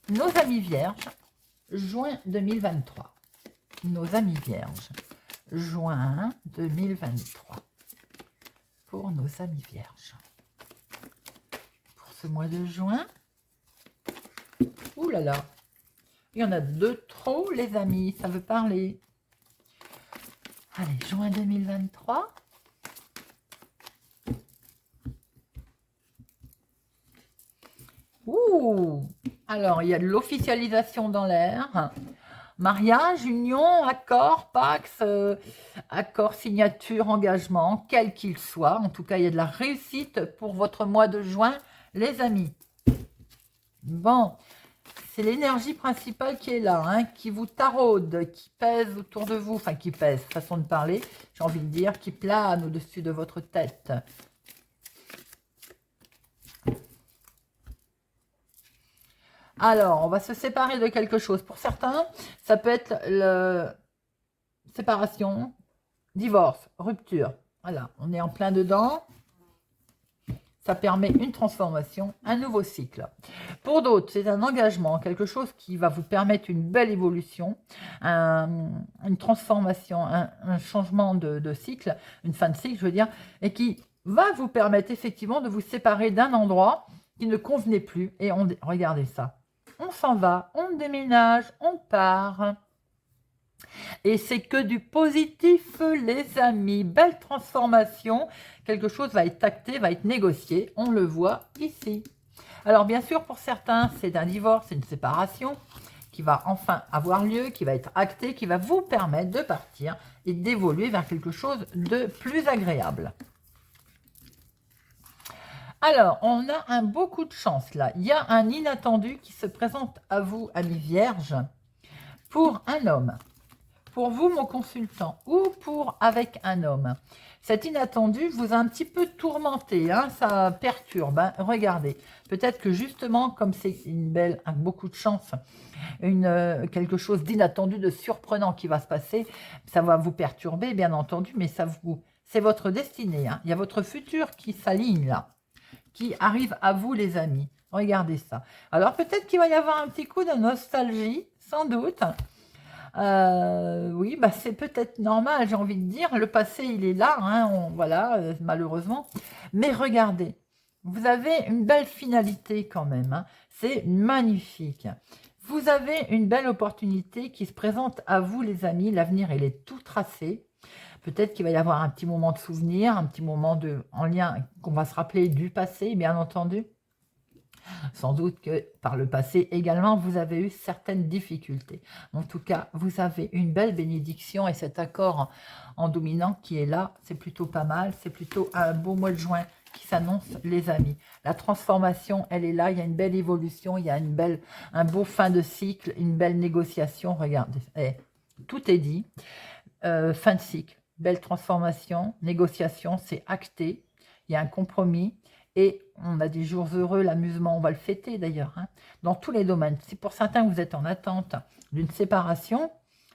nos amis vierges, juin 2023. Nos amis vierges, juin 2023. Pour nos amis vierges. Pour ce mois de juin. Ouh là là. Il y en a 2 trop, les amis. Ça veut parler. Allez, juin 2023. Ouh! Alors, il y a de l'officialisation dans l'air. Mariage, union, accord, pax, accord, signature, engagement, quel qu'il soit. En tout cas, il y a de la réussite pour votre mois de juin, les amis. Bon, c'est l'énergie principale qui est là, hein, qui vous taraude, qui pèse autour de vous, enfin qui pèse, façon de parler, j'ai envie de dire, qui plane au-dessus de votre tête. Alors, on va se séparer de quelque chose. Pour certains, ça peut être séparation, divorce, rupture. Voilà, on est en plein dedans. Ça permet une transformation, un nouveau cycle. Pour d'autres, c'est un engagement, quelque chose qui va vous permettre une belle évolution, une transformation, un changement de cycle, une fin de cycle, je veux dire, et qui va vous permettre effectivement de vous séparer d'un endroit qui ne convenait plus. Et regardez ça. On s'en va, on déménage, on part. Et c'est que du positif, les amis. Belle transformation. Quelque chose va être acté, va être négocié. On le voit ici. Alors, bien sûr, pour certains, c'est un divorce, c'est une séparation qui va enfin avoir lieu, qui va être acté, qui va vous permettre de partir et d'évoluer vers quelque chose de plus agréable. Alors, on a un beaucoup de chance là. Il y a un inattendu qui se présente à vous, amis vierges, pour un homme. Pour vous, mon consultant, ou pour avec un homme. Cet inattendu vous a un petit peu tourmenté, hein, ça perturbe. Hein. Regardez, peut-être que justement, comme c'est beaucoup de chance, quelque chose d'inattendu, de surprenant qui va se passer, ça va vous perturber, bien entendu, mais c'est votre destinée. Hein. Il y a votre futur qui s'aligne là, qui arrive à vous, les amis. Regardez ça. Alors, peut-être qu'il va y avoir un petit coup de nostalgie, sans doute. Oui, bah, c'est peut-être normal, j'ai envie de dire. Le passé, il est là, hein, voilà, malheureusement. Mais regardez, vous avez une belle finalité quand même, hein. C'est magnifique. Vous avez une belle opportunité qui se présente à vous, les amis. L'avenir, il est tout tracé. Peut-être qu'il va y avoir un petit moment de souvenir, un petit moment en lien qu'on va se rappeler du passé, bien entendu. Sans doute que par le passé également, vous avez eu certaines difficultés. En tout cas, vous avez une belle bénédiction et cet accord en dominant qui est là, c'est plutôt pas mal. C'est plutôt un beau mois de juin qui s'annonce, les amis. La transformation, elle est là. Il y a une belle évolution, il y a un beau fin de cycle, une belle négociation. Regardez, tout est dit. Fin de cycle, belle transformation, négociation, c'est acté. Il y a un compromis. Et on a des jours heureux, l'amusement, on va le fêter d'ailleurs, hein, dans tous les domaines. Si pour certains, vous êtes en attente d'une séparation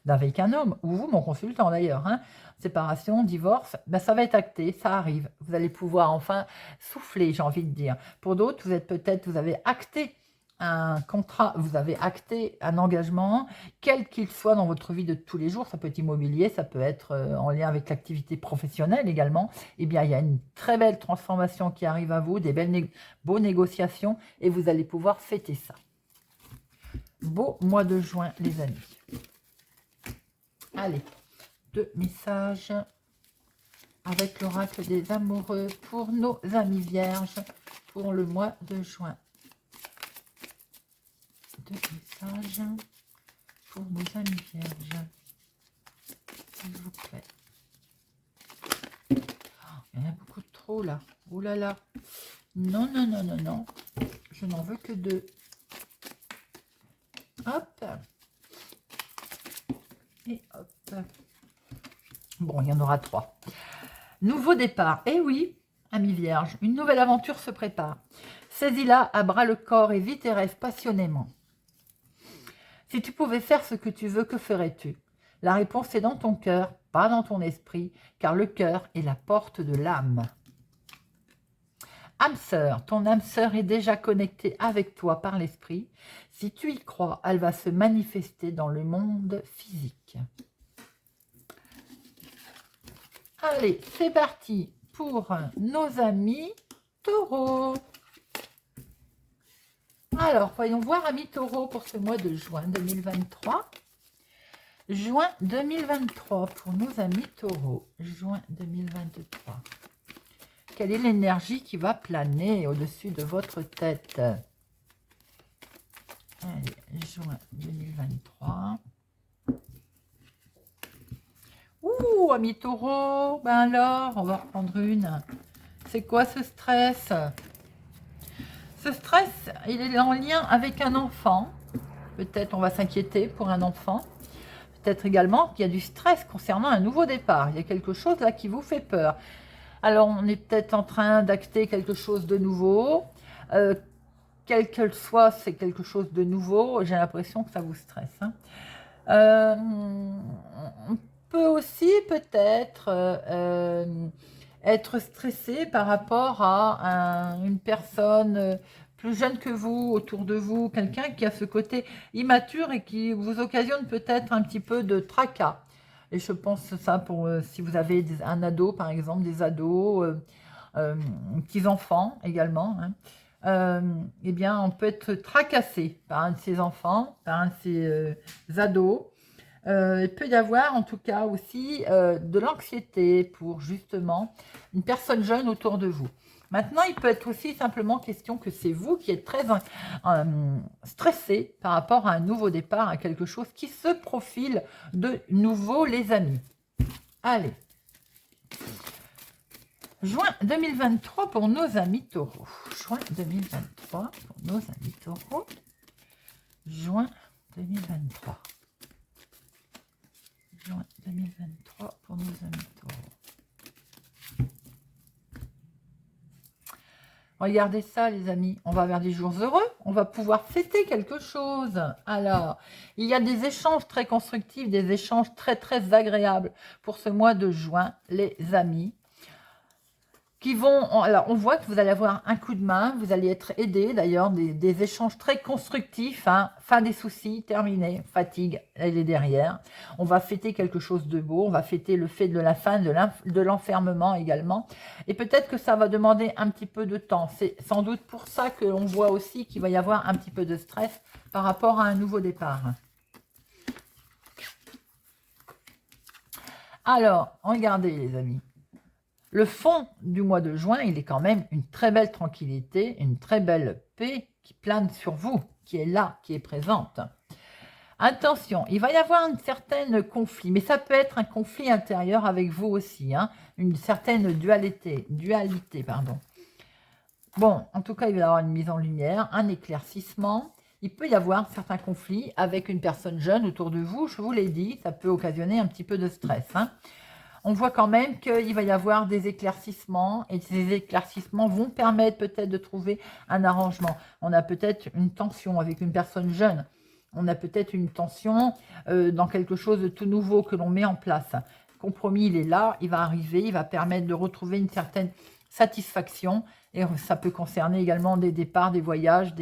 avec un homme, ou vous, mon consultant d'ailleurs, hein, séparation, divorce, ben ça va être acté, ça arrive. Vous allez pouvoir enfin souffler, j'ai envie de dire. Pour d'autres, vous avez acté un contrat, vous avez acté un engagement, quel qu'il soit dans votre vie de tous les jours, ça peut être immobilier, ça peut être en lien avec l'activité professionnelle également, eh bien, il y a une très belle transformation qui arrive à vous, des belles beaux négociations, et vous allez pouvoir fêter ça. Beau mois de juin, les amis. Allez, 2 messages avec l'oracle des amoureux pour nos amis vierges pour le mois de juin. 2 messages pour nos amis vierges, s'il vous plaît. Il y en a beaucoup trop là. Oh là là. Non, non, non, non, non. Je n'en veux que 2. Hop. Et hop. Bon, il y en aura 3. Nouveau départ. Eh oui, amis vierges, une nouvelle aventure se prépare. Saisis-la à bras le corps et vis tes rêves passionnément. Si tu pouvais faire ce que tu veux, que ferais-tu? La réponse est dans ton cœur, pas dans ton esprit, car le cœur est la porte de l'âme. Âme sœur, ton âme sœur est déjà connectée avec toi par l'esprit. Si tu y crois, elle va se manifester dans le monde physique. Allez, c'est parti pour nos amis taureaux. Alors, voyons voir, amis taureaux, pour ce mois de juin 2023. Juin 2023 pour nos amis taureaux. Juin 2023. Quelle est l'énergie qui va planer au-dessus de votre tête? Allez, juin 2023. Ouh, amis taureaux, ben alors, on va reprendre une. C'est quoi ce stress? Ce stress, il est en lien avec un enfant. Peut-être on va s'inquiéter pour un enfant. Peut-être également qu'il y a du stress concernant un nouveau départ. Il y a quelque chose là qui vous fait peur. Alors, on est peut-être en train d'acter quelque chose de nouveau. Quel que soit, c'est quelque chose de nouveau. J'ai l'impression que ça vous stresse, hein. On peut aussi peut-être être stressé par rapport à une personne plus jeune que vous, autour de vous, quelqu'un qui a ce côté immature et qui vous occasionne peut-être un petit peu de tracas. Et je pense ça pour si vous avez un ado, par exemple, des ados, petits-enfants également, hein. Eh bien, on peut être tracassé par un de ces enfants, par un de ces ados. Il peut y avoir en tout cas aussi de l'anxiété pour justement une personne jeune autour de vous. Maintenant, il peut être aussi simplement question que c'est vous qui êtes très stressé par rapport à un nouveau départ, à quelque chose qui se profile de nouveau, les amis. Allez. Juin 2023 pour nos amis taureaux. Juin 2023 pour nos amis taureaux. Juin 2023. Juin 2023 pour nos amis taureaux. Regardez ça, les amis. On va vers des jours heureux. On va pouvoir fêter quelque chose. Alors, il y a des échanges très constructifs, des échanges très, très agréables pour ce mois de juin, les amis. qui vont, alors on voit que vous allez avoir un coup de main, vous allez être aidé d'ailleurs, des échanges très constructifs, hein. Fin des soucis, terminé, fatigue, elle est derrière. On va fêter quelque chose de beau, on va fêter le fait de la fin de l'enfermement également, et peut-être que ça va demander un petit peu de temps. C'est sans doute pour ça qu'on voit aussi qu'il va y avoir un petit peu de stress par rapport à un nouveau départ. Alors, regardez les amis. Le fond du mois de juin, il est quand même une très belle tranquillité, une très belle paix qui plane sur vous, qui est là, qui est présente. Attention, il va y avoir une certaine conflit, mais ça peut être un conflit intérieur avec vous aussi, hein, une certaine dualité, pardon. Bon, en tout cas, il va y avoir une mise en lumière, un éclaircissement. Il peut y avoir certains conflits avec une personne jeune autour de vous, je vous l'ai dit, ça peut occasionner un petit peu de stress, hein. On voit quand même qu'il va y avoir des éclaircissements et ces éclaircissements vont permettre peut-être de trouver un arrangement. On a peut-être une tension avec une personne jeune. On a peut-être une tension dans quelque chose de tout nouveau que l'on met en place. Le compromis, il est là, il va arriver, il va permettre de retrouver une certaine satisfaction. Et ça peut concerner également des départs, des voyages.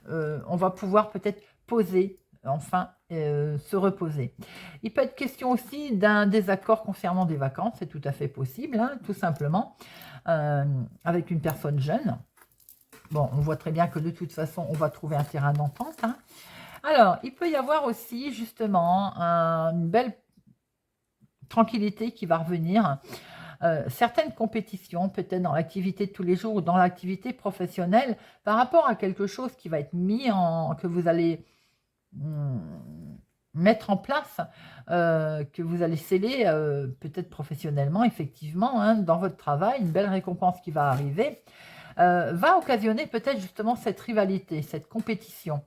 On va pouvoir peut-être poser enfin se reposer. Il peut être question aussi d'un désaccord concernant des vacances, c'est tout à fait possible, hein, tout simplement, avec une personne jeune. Bon, on voit très bien que de toute façon, on va trouver un terrain d'entente, hein. Alors, il peut y avoir aussi justement une belle tranquillité qui va revenir. Certaines compétitions, peut-être dans l'activité de tous les jours ou dans l'activité professionnelle, par rapport à quelque chose qui va être mis en, que vous allez mettre en place, que vous allez sceller peut-être professionnellement, effectivement, hein, dans votre travail, une belle récompense qui va arriver, va occasionner peut-être justement cette rivalité, cette compétition.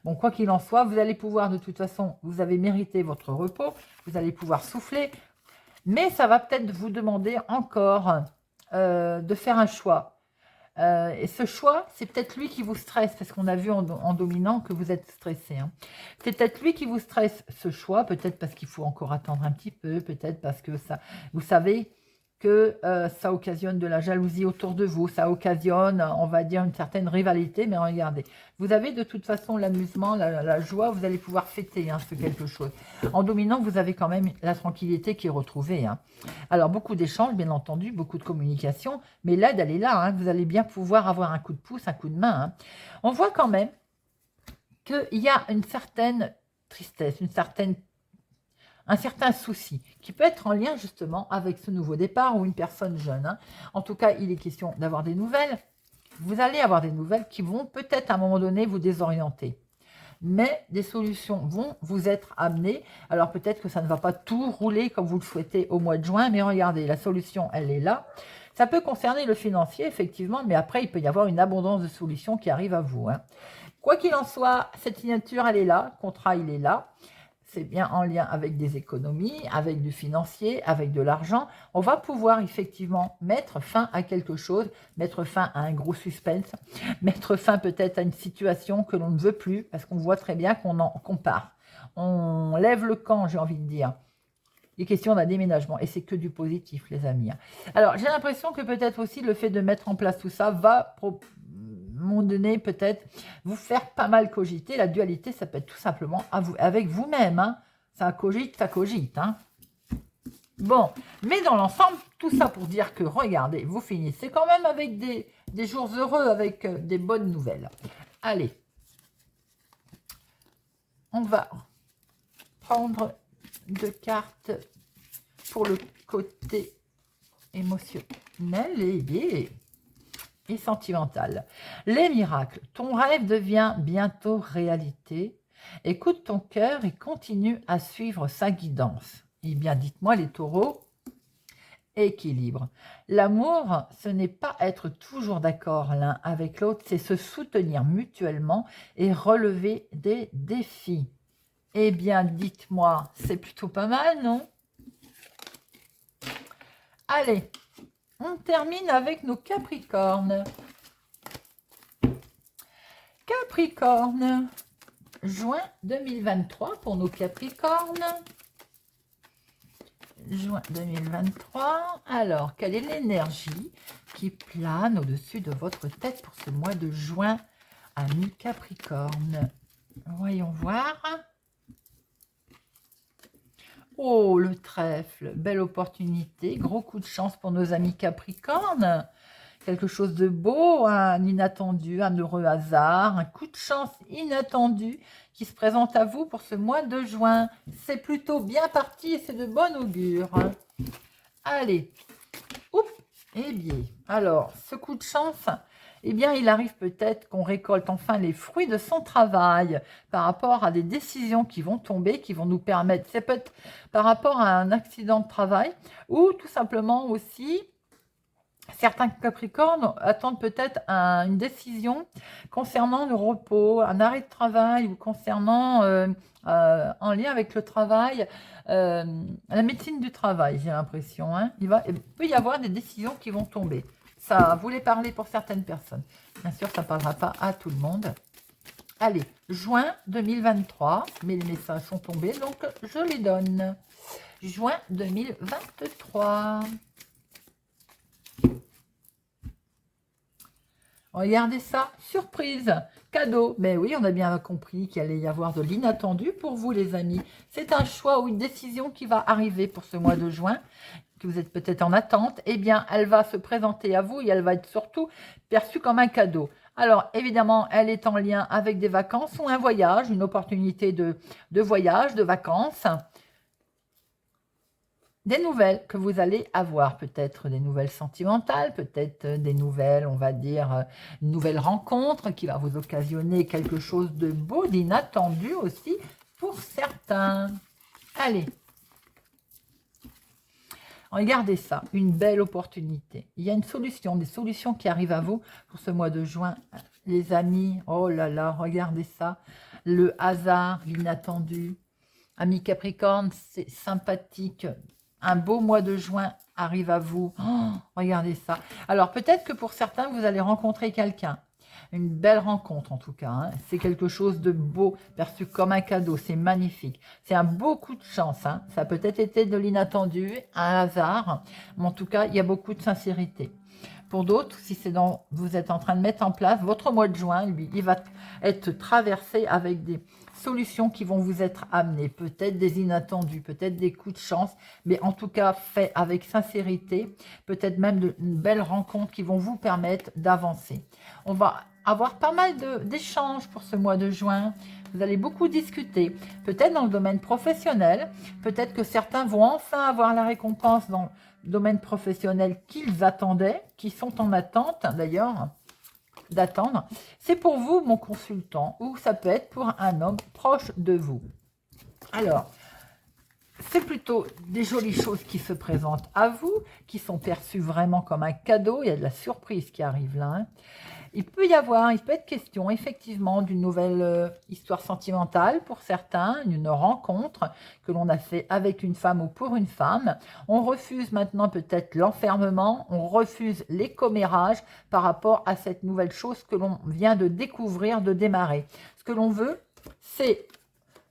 Bon, quoi qu'il en soit, vous allez pouvoir de toute façon, vous avez mérité votre repos, vous allez pouvoir souffler, mais ça va peut-être vous demander encore de faire un choix. Et ce choix, c'est peut-être lui qui vous stresse, parce qu'on a vu en dominant que vous êtes stressé, hein. C'est peut-être lui qui vous stresse, ce choix, peut-être parce qu'il faut encore attendre un petit peu, peut-être parce que ça, vous savez que ça occasionne de la jalousie autour de vous, ça occasionne, on va dire, une certaine rivalité, mais regardez, vous avez de toute façon l'amusement, la joie, vous allez pouvoir fêter, hein, ce quelque chose. En dominant, vous avez quand même la tranquillité qui est retrouvée, hein. Alors, beaucoup d'échanges, bien entendu, beaucoup de communication, mais l'aide, elle est là, hein, vous allez bien pouvoir avoir un coup de pouce, un coup de main, hein. On voit quand même qu'il y a une certaine tristesse, un certain souci qui peut être en lien justement avec ce nouveau départ ou une personne jeune, hein. En tout cas, il est question d'avoir des nouvelles. Vous allez avoir des nouvelles qui vont peut-être à un moment donné vous désorienter. Mais des solutions vont vous être amenées. Alors peut-être que ça ne va pas tout rouler comme vous le souhaitez au mois de juin, mais regardez, la solution, elle est là. Ça peut concerner le financier, effectivement, mais après, il peut y avoir une abondance de solutions qui arrivent à vous, hein. Quoi qu'il en soit, cette signature, elle est là, le contrat, il est là. C'est bien en lien avec des économies, avec du financier, avec de l'argent. On va pouvoir effectivement mettre fin à quelque chose, mettre fin à un gros suspense, mettre fin peut-être à une situation que l'on ne veut plus, parce qu'on voit très bien qu'on part. On lève le camp, j'ai envie de dire. Il est question d'un déménagement, et c'est que du positif, les amis, hein. Alors, j'ai l'impression que peut-être aussi le fait de mettre en place tout ça va moment donné, peut-être, vous faire pas mal cogiter. La dualité, ça peut être tout simplement avec vous-même, hein. Ça cogite, hein. Bon, mais dans l'ensemble, tout ça pour dire que, regardez, vous finissez quand même avec des jours heureux, avec des bonnes nouvelles. Allez, on va prendre 2 cartes pour le côté émotionnel et sentimental. Les miracles. Ton rêve devient bientôt réalité. Écoute ton cœur et continue à suivre sa guidance. Eh bien, dites-moi les taureaux, équilibre. L'amour, ce n'est pas être toujours d'accord l'un avec l'autre, c'est se soutenir mutuellement et relever des défis. Eh bien, dites-moi, c'est plutôt pas mal, non? Allez, on termine avec nos Capricornes. Capricorne, juin 2023 pour nos Capricornes. juin 2023. Alors, quelle est l'énergie qui plane au-dessus de votre tête pour ce mois de juin, amis Capricorne? Voyons voir. Oh, le trèfle, belle opportunité, gros coup de chance pour nos amis Capricorne. Quelque chose de beau, un inattendu, un heureux hasard, un coup de chance inattendu qui se présente à vous pour ce mois de juin. C'est plutôt bien parti et c'est de bon augure. Allez, oups, eh bien, alors, ce coup de chance, eh bien, il arrive peut-être qu'on récolte enfin les fruits de son travail par rapport à des décisions qui vont tomber, qui vont nous permettre, c'est peut-être par rapport à un accident de travail ou tout simplement aussi, certains Capricornes attendent peut-être une décision concernant le repos, un arrêt de travail ou concernant, en lien avec le travail, la médecine du travail, j'ai l'impression. Hein. Il peut y avoir des décisions qui vont tomber. Ça voulait parler pour certaines personnes. Bien sûr, ça ne parlera pas à tout le monde. Allez, juin 2023, mais les messages sont tombés, donc je les donne. Juin 2023. Regardez ça, surprise, cadeau. Mais oui, on a bien compris qu'il allait y avoir de l'inattendu pour vous, les amis. C'est un choix ou une décision qui va arriver pour ce mois de juin, que vous êtes peut-être en attente. Eh bien, elle va se présenter à vous et elle va être surtout perçue comme un cadeau. Alors, évidemment, elle est en lien avec des vacances ou un voyage, une opportunité de voyage, de vacances. Des nouvelles que vous allez avoir, peut-être des nouvelles sentimentales, peut-être des nouvelles, on va dire, une nouvelle rencontre qui va vous occasionner quelque chose de beau, d'inattendu aussi pour certains. Allez, regardez ça, une belle opportunité. Il y a une solution, des solutions qui arrivent à vous pour ce mois de juin. Les amis, oh là là, regardez ça, le hasard, l'inattendu. Amis Capricorne, c'est sympathique. Un beau mois de juin arrive à vous. Oh, regardez ça. Alors, peut-être que pour certains, vous allez rencontrer quelqu'un. Une belle rencontre, en tout cas. Hein. C'est quelque chose de beau, perçu comme un cadeau. C'est magnifique. C'est un beau coup de chance. Hein. Ça a peut-être été de l'inattendu, un hasard. Mais en tout cas, il y a beaucoup de sincérité. Pour d'autres, si c'est vous êtes en train de mettre en place, votre mois de juin, lui, il va être traversé avec des solutions qui vont vous être amenées, peut-être des inattendus, peut-être des coups de chance, mais en tout cas fait avec sincérité, peut-être même de belles rencontres qui vont vous permettre d'avancer. On va avoir pas mal d'échanges pour ce mois de juin. Vous allez beaucoup discuter, peut-être dans le domaine professionnel, peut-être que certains vont enfin avoir la récompense dans le domaine professionnel qu'ils attendaient, qui sont en attente d'ailleurs, d'attendre. C'est pour vous, mon consultant, ou ça peut être pour un homme proche de vous. Alors, c'est plutôt des jolies choses qui se présentent à vous, qui sont perçues vraiment comme un cadeau. Il y a de la surprise qui arrive là. Hein. Il peut être question effectivement d'une nouvelle histoire sentimentale pour certains, une rencontre que l'on a fait avec une femme ou pour une femme. On refuse maintenant peut-être l'enfermement, on refuse les commérages par rapport à cette nouvelle chose que l'on vient de découvrir, de démarrer. Ce que l'on veut, c'est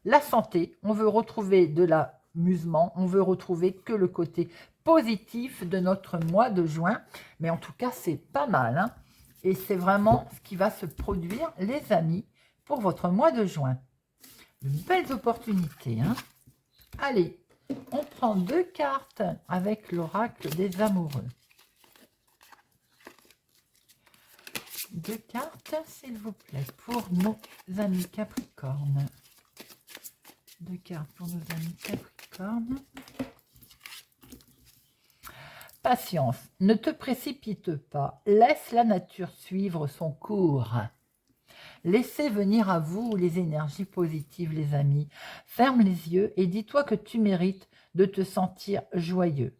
la santé, on veut retrouver de l'amusement, on veut retrouver que le côté positif de notre mois de juin. Mais en tout cas, c'est pas mal, hein. Et c'est vraiment ce qui va se produire, les amis, pour votre mois de juin. De belles opportunités. Hein. Allez, on prend 2 cartes avec l'oracle des amoureux. 2 cartes, s'il vous plaît, pour nos amis Capricorne. 2 cartes pour nos amis Capricorne. Patience, ne te précipite pas, laisse la nature suivre son cours. Laissez venir à vous les énergies positives, les amis. Ferme les yeux et dis-toi que tu mérites de te sentir joyeux.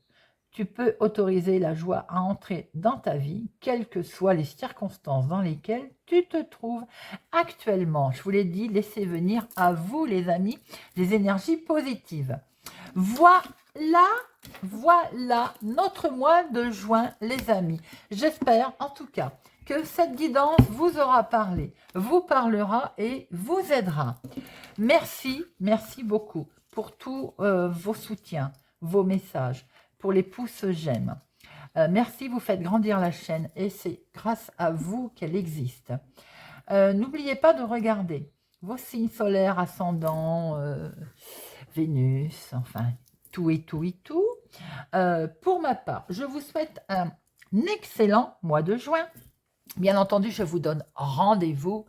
Tu peux autoriser la joie à entrer dans ta vie, quelles que soient les circonstances dans lesquelles tu te trouves actuellement. Je vous l'ai dit, laissez venir à vous, les amis, les énergies positives. Voilà notre mois de juin, les amis. J'espère en tout cas que cette guidance vous aura parlé, vous parlera et vous aidera. Merci beaucoup pour tous vos soutiens, vos messages, pour les pouces j'aime. Merci, vous faites grandir la chaîne et c'est grâce à vous qu'elle existe. N'oubliez pas de regarder vos signes solaires, ascendants, Vénus, enfin tout et tout et tout. Pour ma part, je vous souhaite un excellent mois de juin. Bien entendu, je vous donne rendez-vous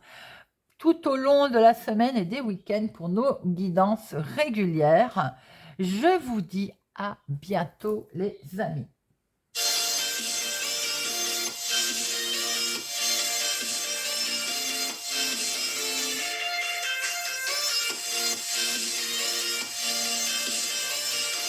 tout au long de la semaine et des week-ends pour nos guidances régulières. Je vous dis à bientôt les amis.